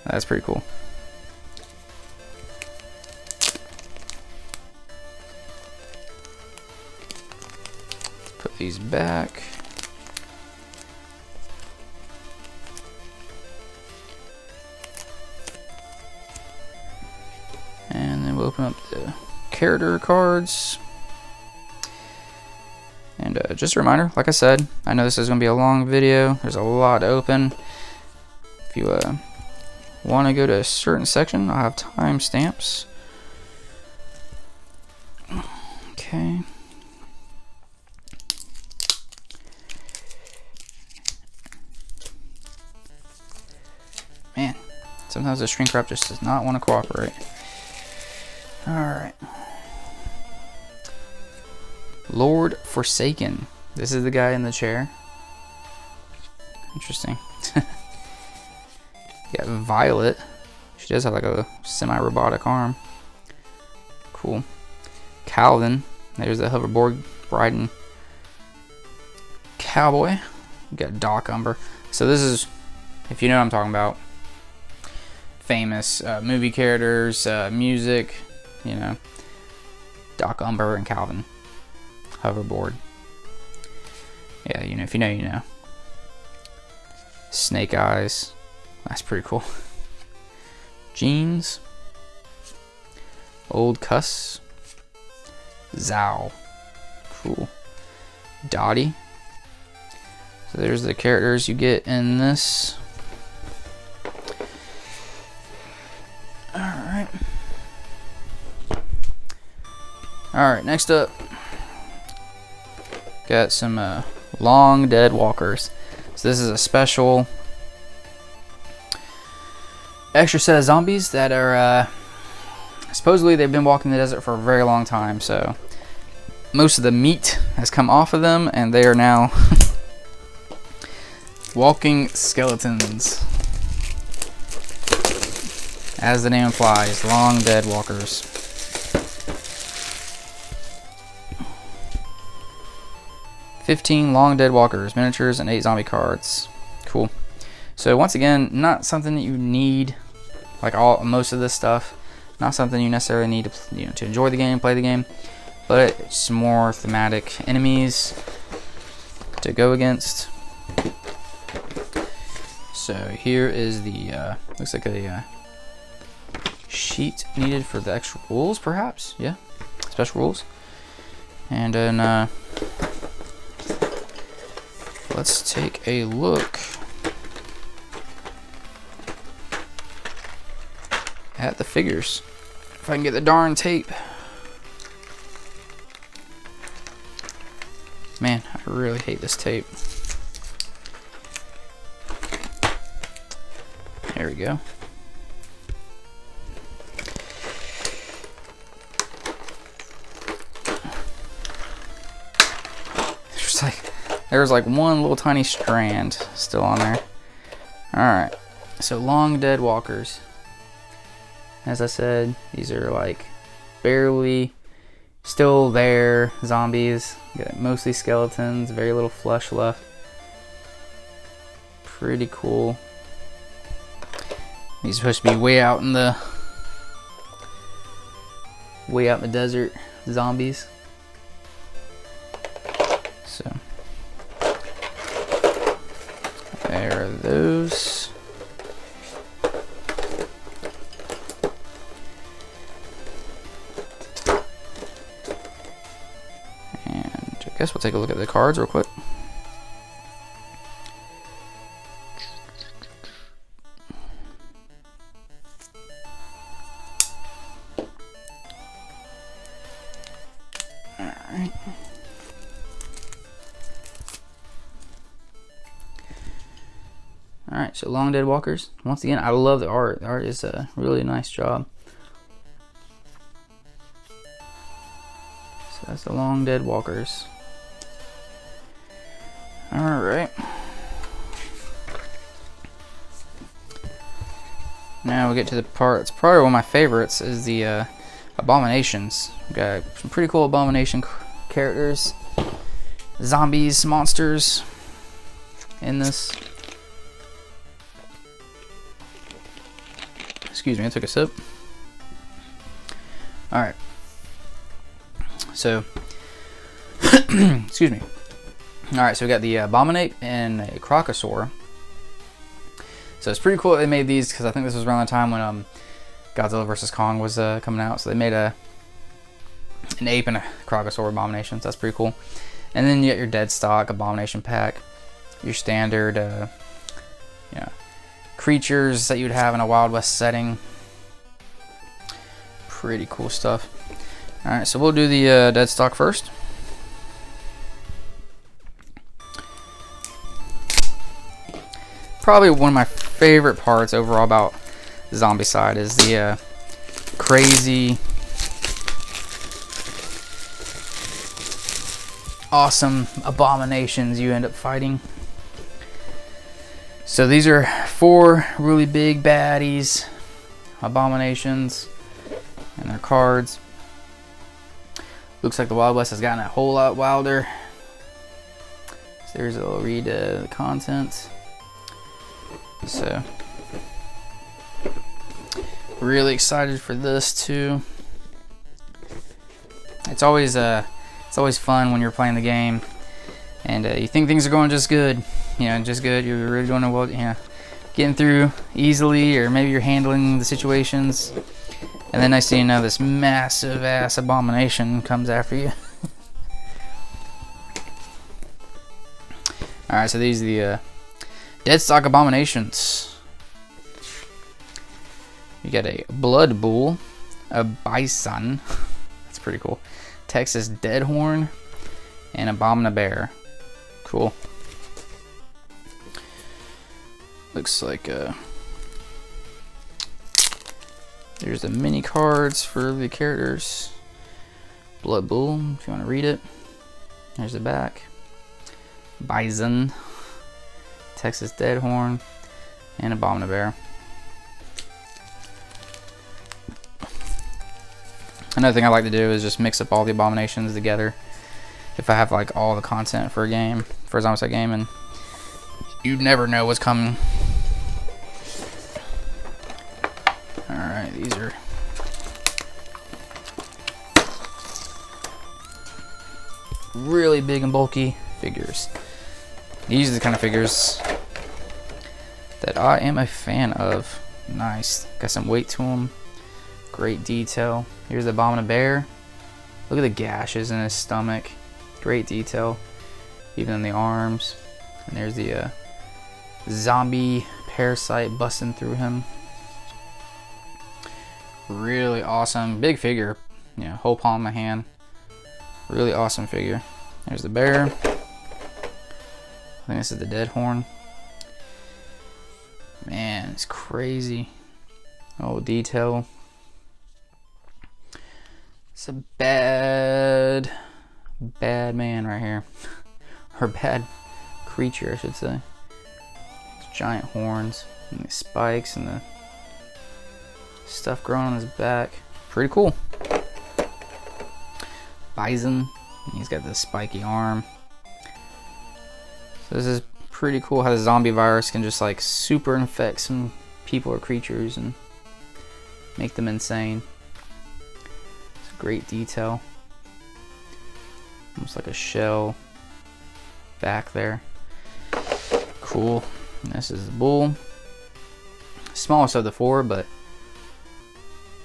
That's pretty cool. Put these back. And then we'll open up the character cards. And just a reminder, like I said, I know this is going to be a long video. There's a lot to open. If you want to go to a certain section, I'll have timestamps. Okay. Man, sometimes the shrink wrap just does not want to cooperate. Alright. Lord Forsaken. This is the guy in the chair. Interesting. Got Violet. She does have like a semi-robotic arm. Cool. Calvin. There's the hoverboard riding cowboy. We got Doc Umber. So this is, if you know what I'm talking about, famous movie characters, music, you know, Doc Umber and Calvin. Hoverboard. Yeah, you know, if you know, you know. Snake Eyes. That's pretty cool. Jeans. Old Cuss. Zao. Cool. Dottie. So there's the characters you get in this. Alright. Alright, next up. Got some long dead walkers. So this is a special extra set of zombies that are supposedly they've been walking the desert for a very long time. So most of the meat has come off of them, and they are now walking skeletons. As the name implies, long dead walkers. $15 long dead walkers, miniatures, and 8 zombie cards. Cool. So once again, not something that you need, like most of this stuff. Not something you necessarily need to, to enjoy the game, play the game, but it's more thematic enemies to go against. So here is the looks like a sheet needed for the extra rules, perhaps. Yeah, special rules. And then let's take a look at the figures. If I can get the darn tape. Man, I really hate this tape. There we go. There's like one little tiny strand still on there. Alright, so long dead walkers. As I said, these are like barely still there zombies. Got mostly skeletons, very little flesh left. Pretty cool. These are supposed to be way out in the desert zombies. So there are those. And I guess we'll take a look at the cards real quick. Alright. Alright, so long dead walkers. Once again, I love the art. The art is a really nice job. So that's the long dead walkers. Alright. Now we get to the part that's probably one of my favorites, is the Abominations. We got some pretty cool Abomination characters. Zombies, monsters in this. Excuse me, I took a sip. Alright. So, excuse me. Alright, so we got the Abominate and a Crocosaur. So it's pretty cool that they made these, because I think this was around the time when Godzilla vs. Kong was coming out. So they made an ape and a Crocosaur Abomination, so that's pretty cool. And then you got your dead stock Abomination pack, your standard creatures that you'd have in a Wild West setting. Pretty cool stuff. Alright, so we'll do the dead stock first. Probably one of my favorite parts overall about Zombicide is the crazy, awesome abominations you end up fighting. So these are 4 really big baddies, abominations, and their cards. Looks like the Wild West has gotten a whole lot wilder. So there's a little read the content. So really excited for this too. It's always fun when you're playing the game and you think things are going just good, just good. You're really doing well, getting through easily, or maybe you're handling the situations, and then next thing you know, this massive ass abomination comes after you. All right, so these are the dead stock abominations. You get a blood bull, a bison, that's pretty cool, Texas deadhorn, and Abomination bear. Cool. Looks like there's the mini cards for the characters. Blood bull, if you want to read it. There's the back. Bison, Texas deadhorn, and Abomination bear. Another thing I like to do is just mix up all the abominations together. If I have like all the content for a game, for a Zombicide game, and you never know what's coming. Alright, these are really big and bulky figures. These are the kind of figures that I am a fan of. Nice. Got some weight to them. Great detail. Here's the Abomination bear. Look at the gashes in his stomach. Great detail. Even in the arms. And there's the zombie parasite busting through him. Really awesome. Big figure. Whole palm of my hand. Really awesome figure. There's the bear. I think this is the deadhorn. Man, it's crazy. Oh, detail. It's a bad man right here. Or bad creature, I should say. It's giant horns and the spikes and the stuff growing on his back. Pretty cool. Bison. He's got the spiky arm. So this is pretty cool how the zombie virus can just like super infect some people or creatures and make them insane. It's a great detail. Almost like a shell back there. Cool. And this is the bull. Smallest of the 4, but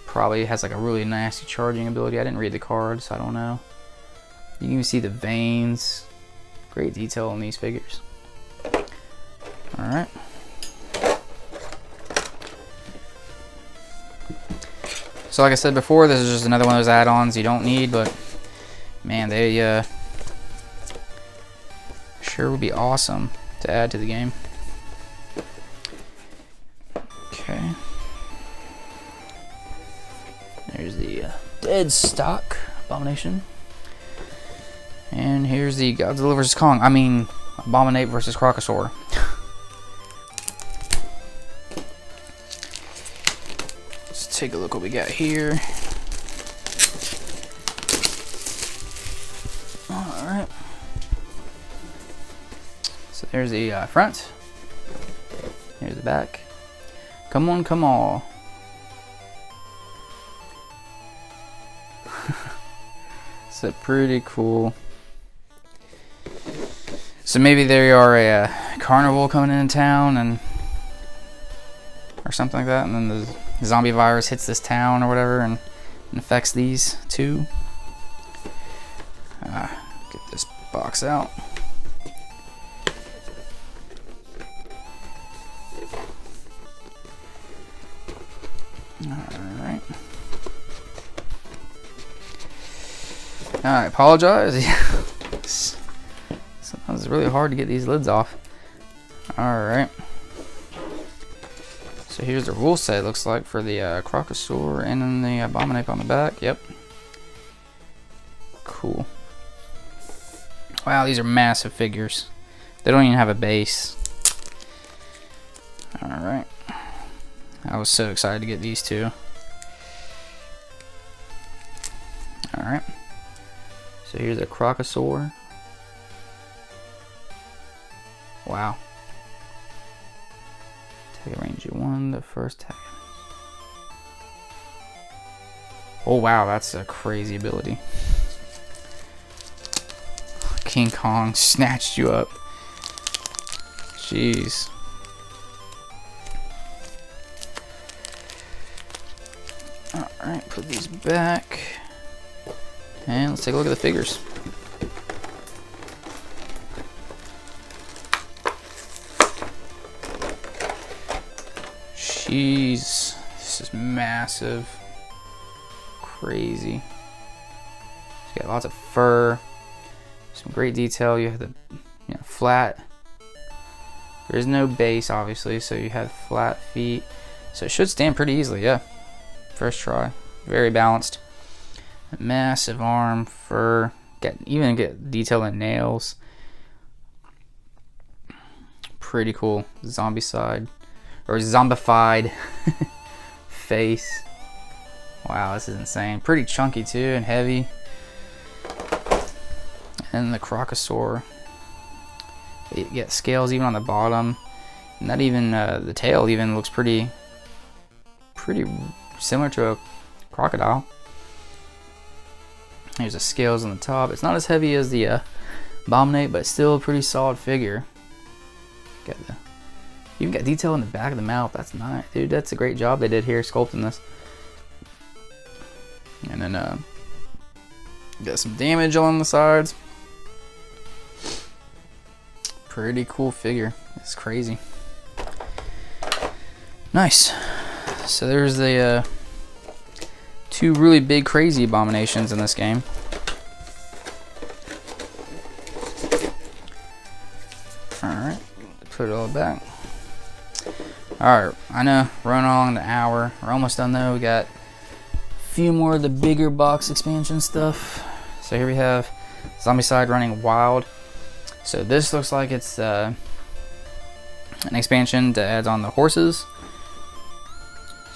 probably has like a really nasty charging ability. I didn't read the cards, so I don't know. You can even see the veins. Great detail on these figures. Alright. So like I said before, this is just another one of those add-ons you don't need, but man, they sure would be awesome to add to the game. Okay. There's the dead stock abomination. And here's the Godzilla vs. Kong. I mean, Abominate versus Crocosaur. Let's take a look what we got here. Alright. So there's the front. Here's the back. Come on, come on. So pretty cool. So maybe they are a carnival coming into town, and or something like that, and then the zombie virus hits this town or whatever and infects these two. Get this box out. Alright. I apologize. Sometimes it's really hard to get these lids off. Alright. So here's the rule set, it looks like, for the Crocosaur and then the Abominate on the back. Yep. Cool. Wow, these are massive figures. They don't even have a base. Alright. I was so excited to get these two. Alright. So here's a Crocosaur. Wow. Tag range 1, the first tag. Oh wow, that's a crazy ability. King Kong snatched you up. Jeez. Alright, put these back. And let's take a look at the figures. Jeez, this is massive. Crazy. It's got lots of fur. Some great detail. You have the flat. There is no base, obviously, so you have flat feet. So it should stand pretty easily, yeah. First try. Very balanced. Massive arm, fur. Even get detail in nails. Pretty cool. Zombicide. Or zombified face. Wow, this is insane. Pretty chunky too and heavy. And the Crocosaur. You get scales even on the bottom. Not even the tail even looks pretty similar to a crocodile. There's the scales on the top. It's not as heavy as the Abominate, but still a pretty solid figure. You even got detail in the back of the mouth. That's nice, dude. That's a great job they did here sculpting this. And then got some damage along the sides. Pretty cool figure. It's crazy. Nice. So there's the two really big crazy abominations in this game. Alright, put it all back. Alright, I know, running along the hour. We're almost done though. We got a few more of the bigger box expansion stuff. So here we have Zombicide running wild. So this looks like it's an expansion that adds on the horses.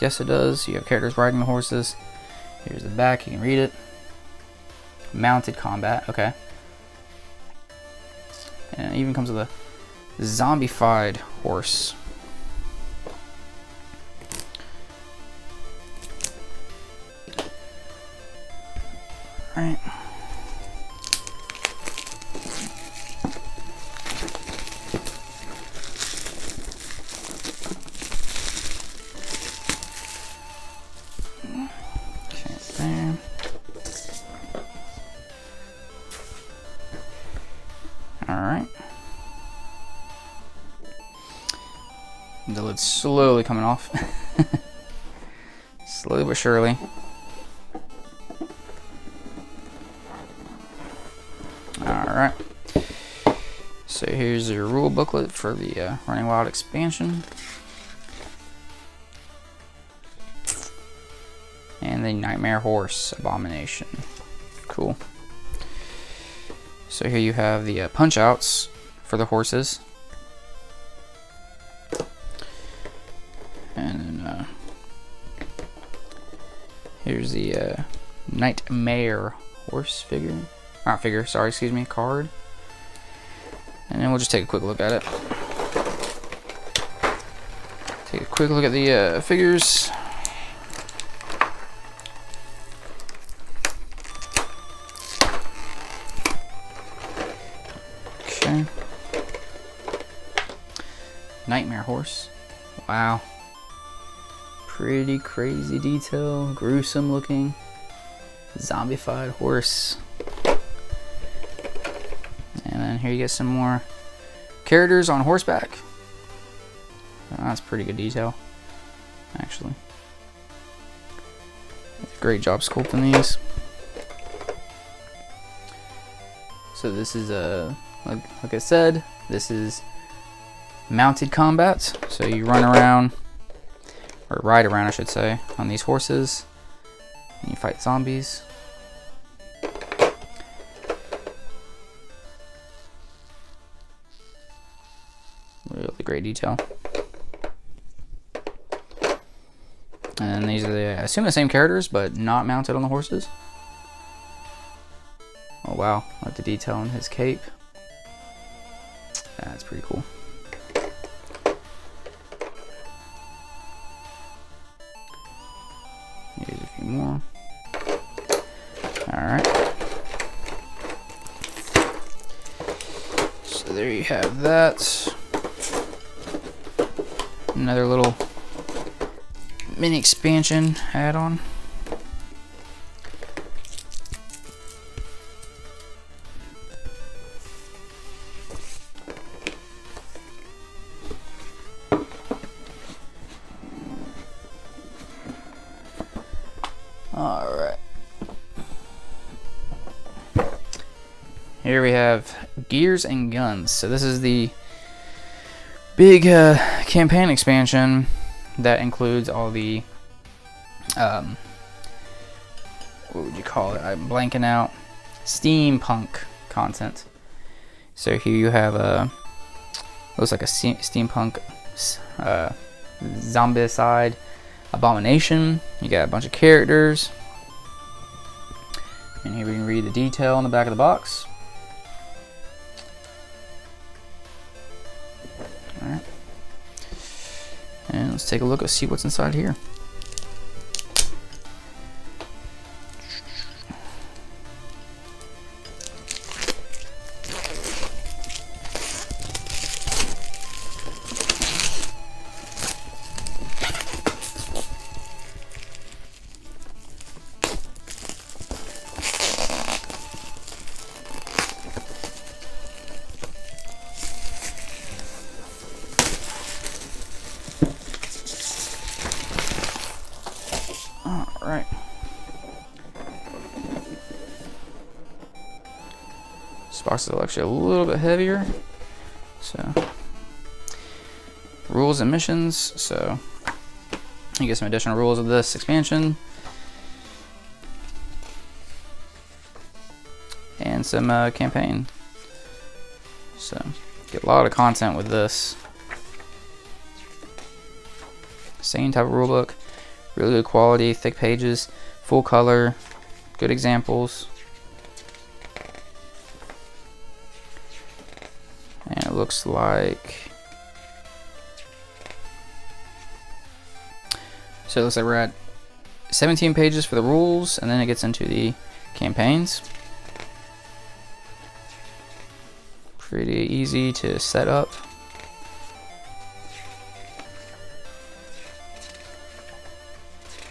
Yes, it does. You have characters riding the horses. Here's the back, you can read it. Mounted combat, okay. And it even comes with a zombified horse. Alright. Alright. The lid's slowly coming off. Slowly but surely. Alright. So here's your rule booklet for the Running Wild expansion. And the Nightmare Horse Abomination. Cool. So here you have the punch outs for the horses. And then here's the Nightmare Horse figure. Not figure, sorry, excuse me, card. And then we'll just take a quick look at it. Take a quick look at the figures. Okay. Nightmare horse. Wow. Pretty crazy detail. Gruesome looking. Zombified horse. And then here you get some more characters on horseback. Oh, that's pretty good detail, actually. Great job sculpting these. So this is like I said, this is mounted combat. So you run around, or ride around I should say, on these horses, and you fight zombies. Really great detail. And these are the, I assume, the same characters, but not mounted on the horses. Oh wow, I like the detail on his cape. That's pretty cool. Here's a few more. Alright. So there you have that. Another little mini expansion add-on. All right. Here we have Gears and Guns. So this is the big campaign expansion that includes all the what would you call it? I'm blanking out. Steampunk content. So here you have looks like a steampunk Zombicide, Abomination. You got a bunch of characters, and here we can read the detail on the back of the box. All right. And let's take a look and see what's inside here. Alright. This box is actually a little bit heavier. So, rules and missions. So, you get some additional rules of this expansion. And some campaign. So, get a lot of content with this. Same type of rulebook. Really good quality, thick pages, full color, good examples. And it looks like, so it looks like we're at 17 pages for the rules, and then it gets into the campaigns. Pretty easy to set up.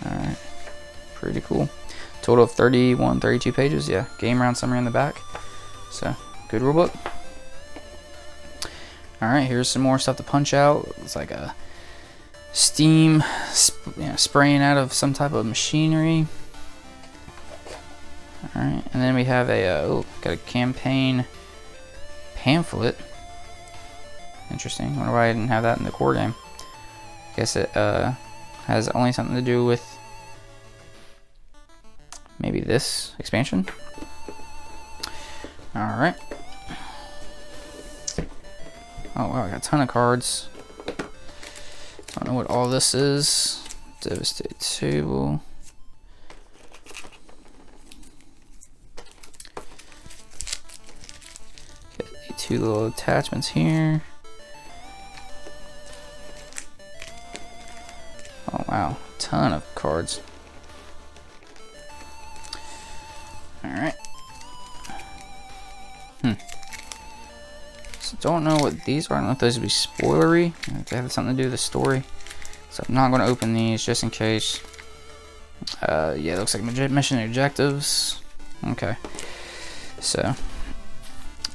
Alright, pretty cool. Total of 32 pages. Yeah, game round summary in the back. So, good rulebook. Alright, here's some more stuff to punch out. It's like a steam spraying out of some type of machinery. Alright, and then we have a, got a campaign pamphlet. Interesting. Wonder why I didn't have that in the core game. Guess it has only something to do with maybe this expansion. Alright. Oh wow, I got a ton of cards. Don't know what all this is. Devastated table. Got two little attachments here. Oh wow, ton of cards. Alright. don't know what these are. I don't know if those would be spoilery, if they have something to do with the story. So I'm not going to open these just in case. Yeah, it looks like mission objectives. Okay. So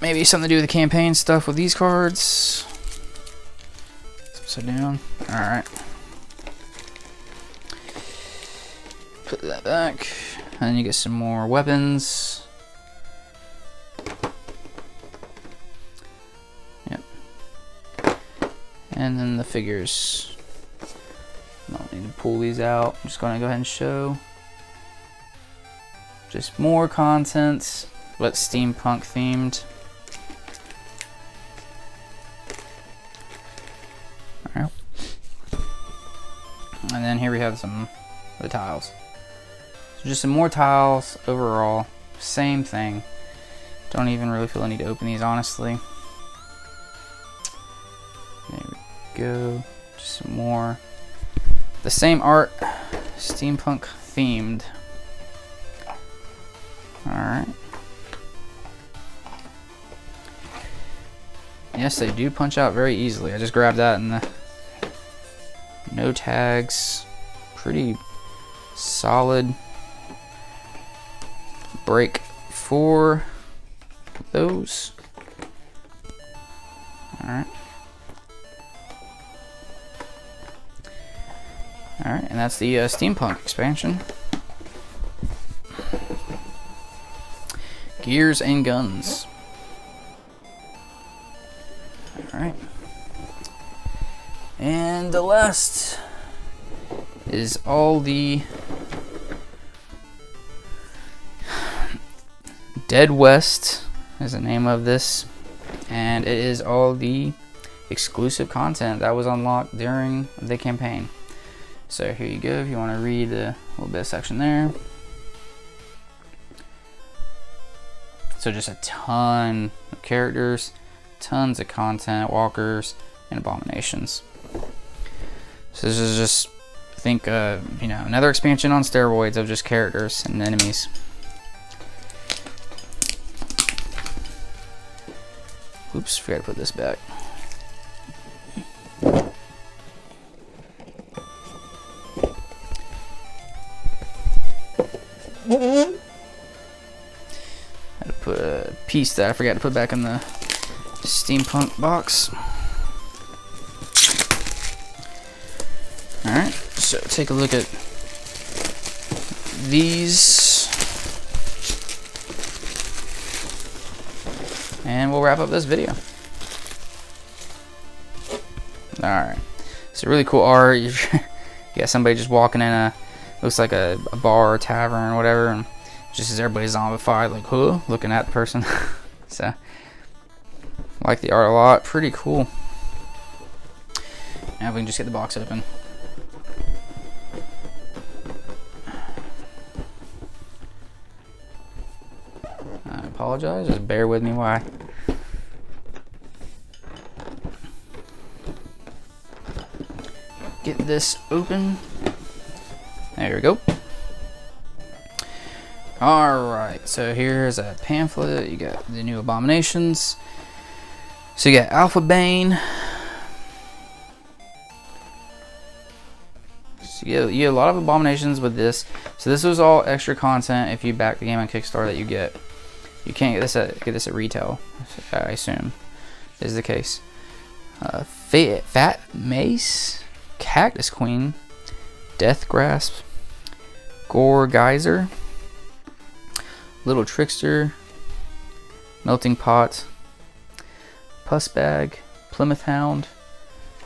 maybe something to do with the campaign stuff with these cards. Upside down. Alright. Put that back. And then you get some more weapons. Yep. And then the figures. I don't need to pull these out. I'm just going to go ahead and show. Just more content, but steampunk themed. Alright. And then here we have some of the tiles. So just some more tiles overall. Same thing. Don't even really feel the need to open these, honestly. There we go. Just some more. The same art, steampunk themed. Alright. Yes, they do punch out very easily. I just grabbed that in the no tags. Pretty solid break for those. Alright. Alright, and that's the steampunk expansion. Gears and guns. Alright. And the last is all the Dead West is the name of this. And it is all the exclusive content that was unlocked during the campaign. So here you go, if you want to read a little bit of section there. So just a ton of characters, tons of content, walkers, and abominations. So this is just, I think, you know, another expansion on steroids of just characters and enemies. Oops, forgot to put this back. Had to put a piece that I forgot to put back in the steampunk box. Alright, so take a look at these. And we'll wrap up this video. Alright, so really cool art. You got somebody just walking in a, looks like a bar or tavern or whatever, and just as everybody's zombified, like, huh, looking at the person. So, like the art a lot. Pretty cool. Now we can just get the box open. I apologize, just bear with me while I get this open. There we go. Alright, so here's a pamphlet. You got the new abominations. So you got Alpha Bane. So you get a lot of abominations with this. So this was all extra content if you back the game on Kickstarter that you get. You can't get this at retail, I assume is the case. Fat Mace, Cactus Queen, Death Grasp, Gore Geyser, Little Trickster, Melting Pot, Puss Bag, Plymouth Hound.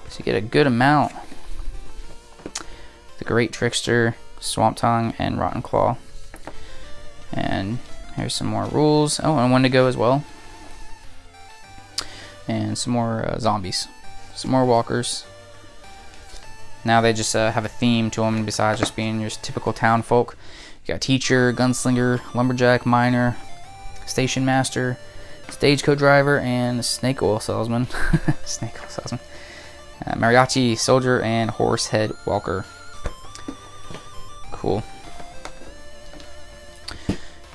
So you get a good amount. The Great Trickster, Swamp Tongue, and Rotten Claw. And here's some more rules. Oh, and Wendigo as well. And some more zombies. Some more walkers. Now they just have a theme to them besides just being your typical town folk. You got Teacher, Gunslinger, Lumberjack, Miner, Station Master, Stagecoach Driver, and Snake Oil Salesman. Snake Oil Salesman. Mariachi Soldier and Horsehead Walker. Cool.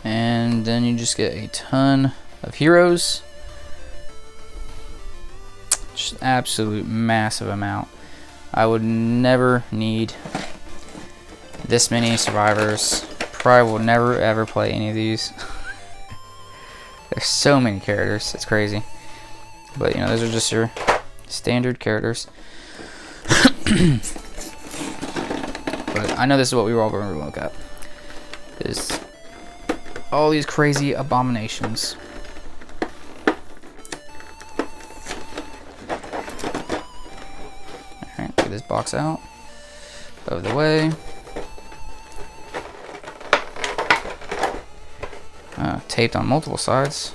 And then you just get a ton of heroes. Just absolute massive amount. I would never need this many survivors. Probably will never ever play any of these. There's so many characters, it's crazy. But you know, those are just your standard characters. But I know this is what we were all going to look at. Is all these crazy abominations. Alright, get this box out of the way. Taped on multiple sides.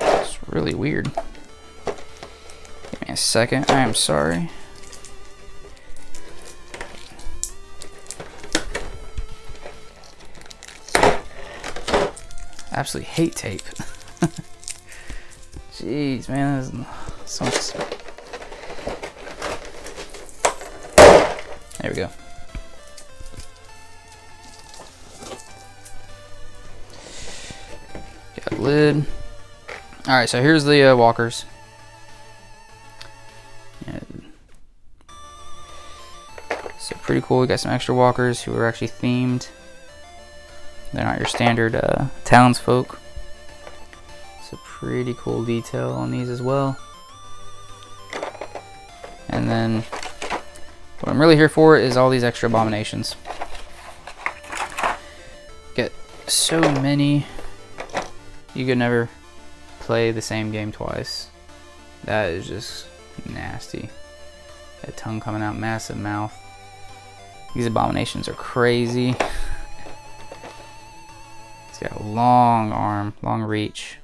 It's really weird. Give me a second. I am sorry. Absolutely hate tape. Jeez, man, there's so much stuff. There we go. Got a lid. Alright, so here's the walkers. So pretty cool. We got some extra walkers who are actually themed. They're not your standard townsfolk. It's a pretty cool detail on these as well. And then what I'm really here for is all these extra abominations. Get so many. You could never play the same game twice. That is just nasty. That tongue coming out, massive mouth. These abominations are crazy. It's got a long arm, long reach.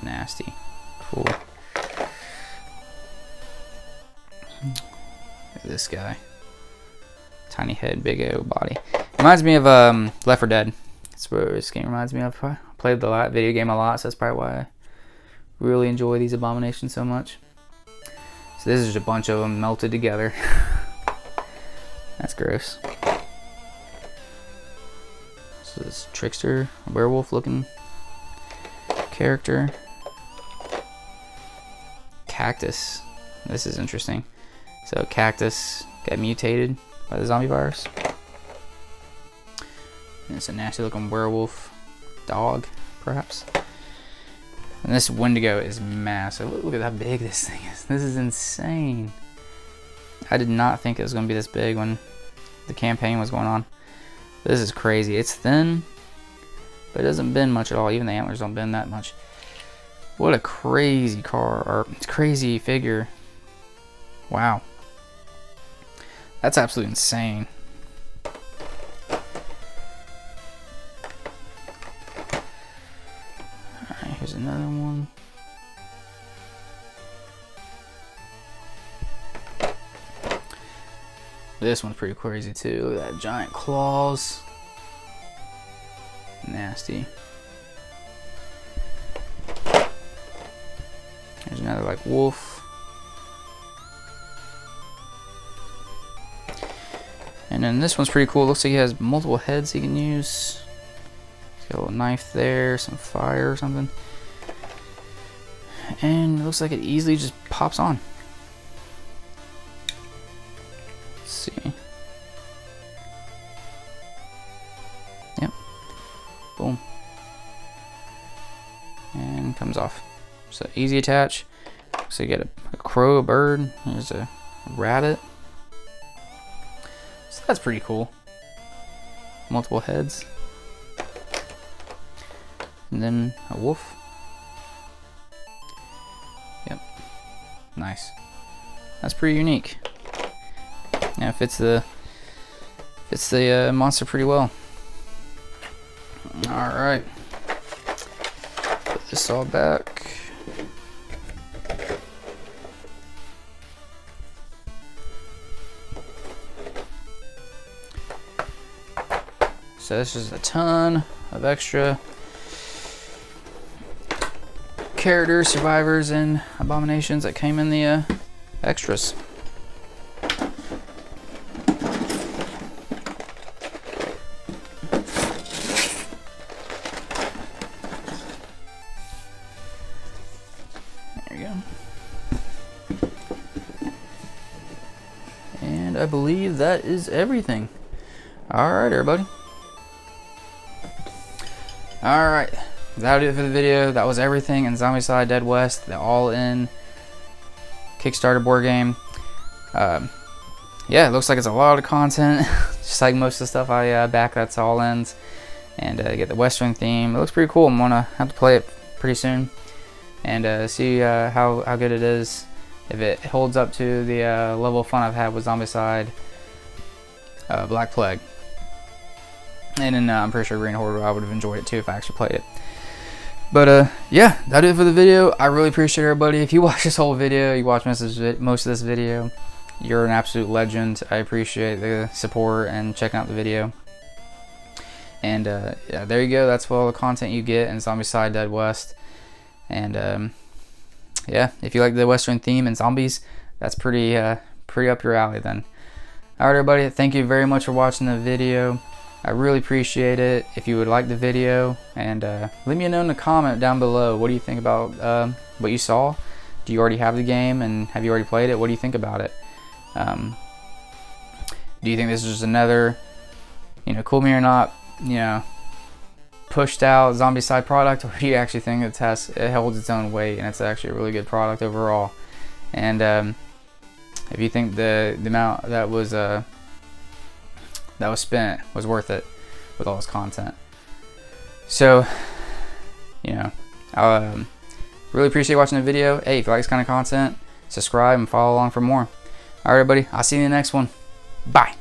Nasty. Cool. This guy, tiny head, big old body. Reminds me of Left 4 Dead. That's what this game reminds me of. I played the video game a lot, so that's probably why I really enjoy these abominations so much. So this is just a bunch of them melted together. That's gross. So this trickster, werewolf looking character. Cactus. This is interesting. So cactus got mutated by the zombie virus. And it's a nasty looking werewolf dog, perhaps. And this Wendigo is massive. Look at how big this thing is. This is insane. I did not think it was going to be this big when the campaign was going on. This is crazy. It's thin, but it doesn't bend much at all. Even the antlers don't bend that much. What a crazy car, or crazy figure. Wow. That's absolutely insane. Alright, here's another one. This one's pretty crazy too. Look at that giant claws. Nasty. There's another like wolf. And then this one's pretty cool. Looks like he has multiple heads he can use. He's got a little knife there, some fire or something. And it looks like it easily just pops on. Let's see. Yep. Boom. And comes off. So easy attach. So you get a crow, a bird. There's a rabbit. So that's pretty cool. Multiple heads. And then a wolf. Yep. Nice. That's pretty unique. Yeah, fits the monster pretty well. Alright. Put this all back. So this is a ton of extra characters, survivors, and abominations that came in the extras. I believe that is everything. Alright, everybody. Alright, that'll do it for the video. That was everything in Zombicide Dead West, the all-in Kickstarter board game. Yeah, it looks like it's a lot of content, just like most of the stuff I back, that's all ends. And get the Western theme. It looks pretty cool. I'm gonna have to play it pretty soon and see how good it is, if it holds up to the level of fun I've had with Zombicide, Black Plague. And then I'm pretty sure Green Horde, I would have enjoyed it too if I actually played it. But yeah, that's it for the video. I really appreciate everybody. If you watch this whole video, you watch most of this video, you're an absolute legend. I appreciate the support and checking out the video. And yeah, there you go. That's all the content you get in Zombicide Dead West. And yeah, if you like the Western theme and zombies, that's pretty up your alley then. Alright, everybody, thank you very much for watching the video. I really appreciate it. If you would like the video, and leave me a note in the comment down below. What do you think about what you saw? Do you already have the game, and have you already played it? What do you think about it? Do you think this is just another, cool me or not, pushed out Zombicide product, or do you actually think it holds its own weight and it's actually a really good product overall? And if you think the amount that was spent was worth it with all this content. So, I really appreciate watching the video. Hey, if you like this kind of content, subscribe and follow along for more. Alright, everybody, I'll see you in the next one. Bye.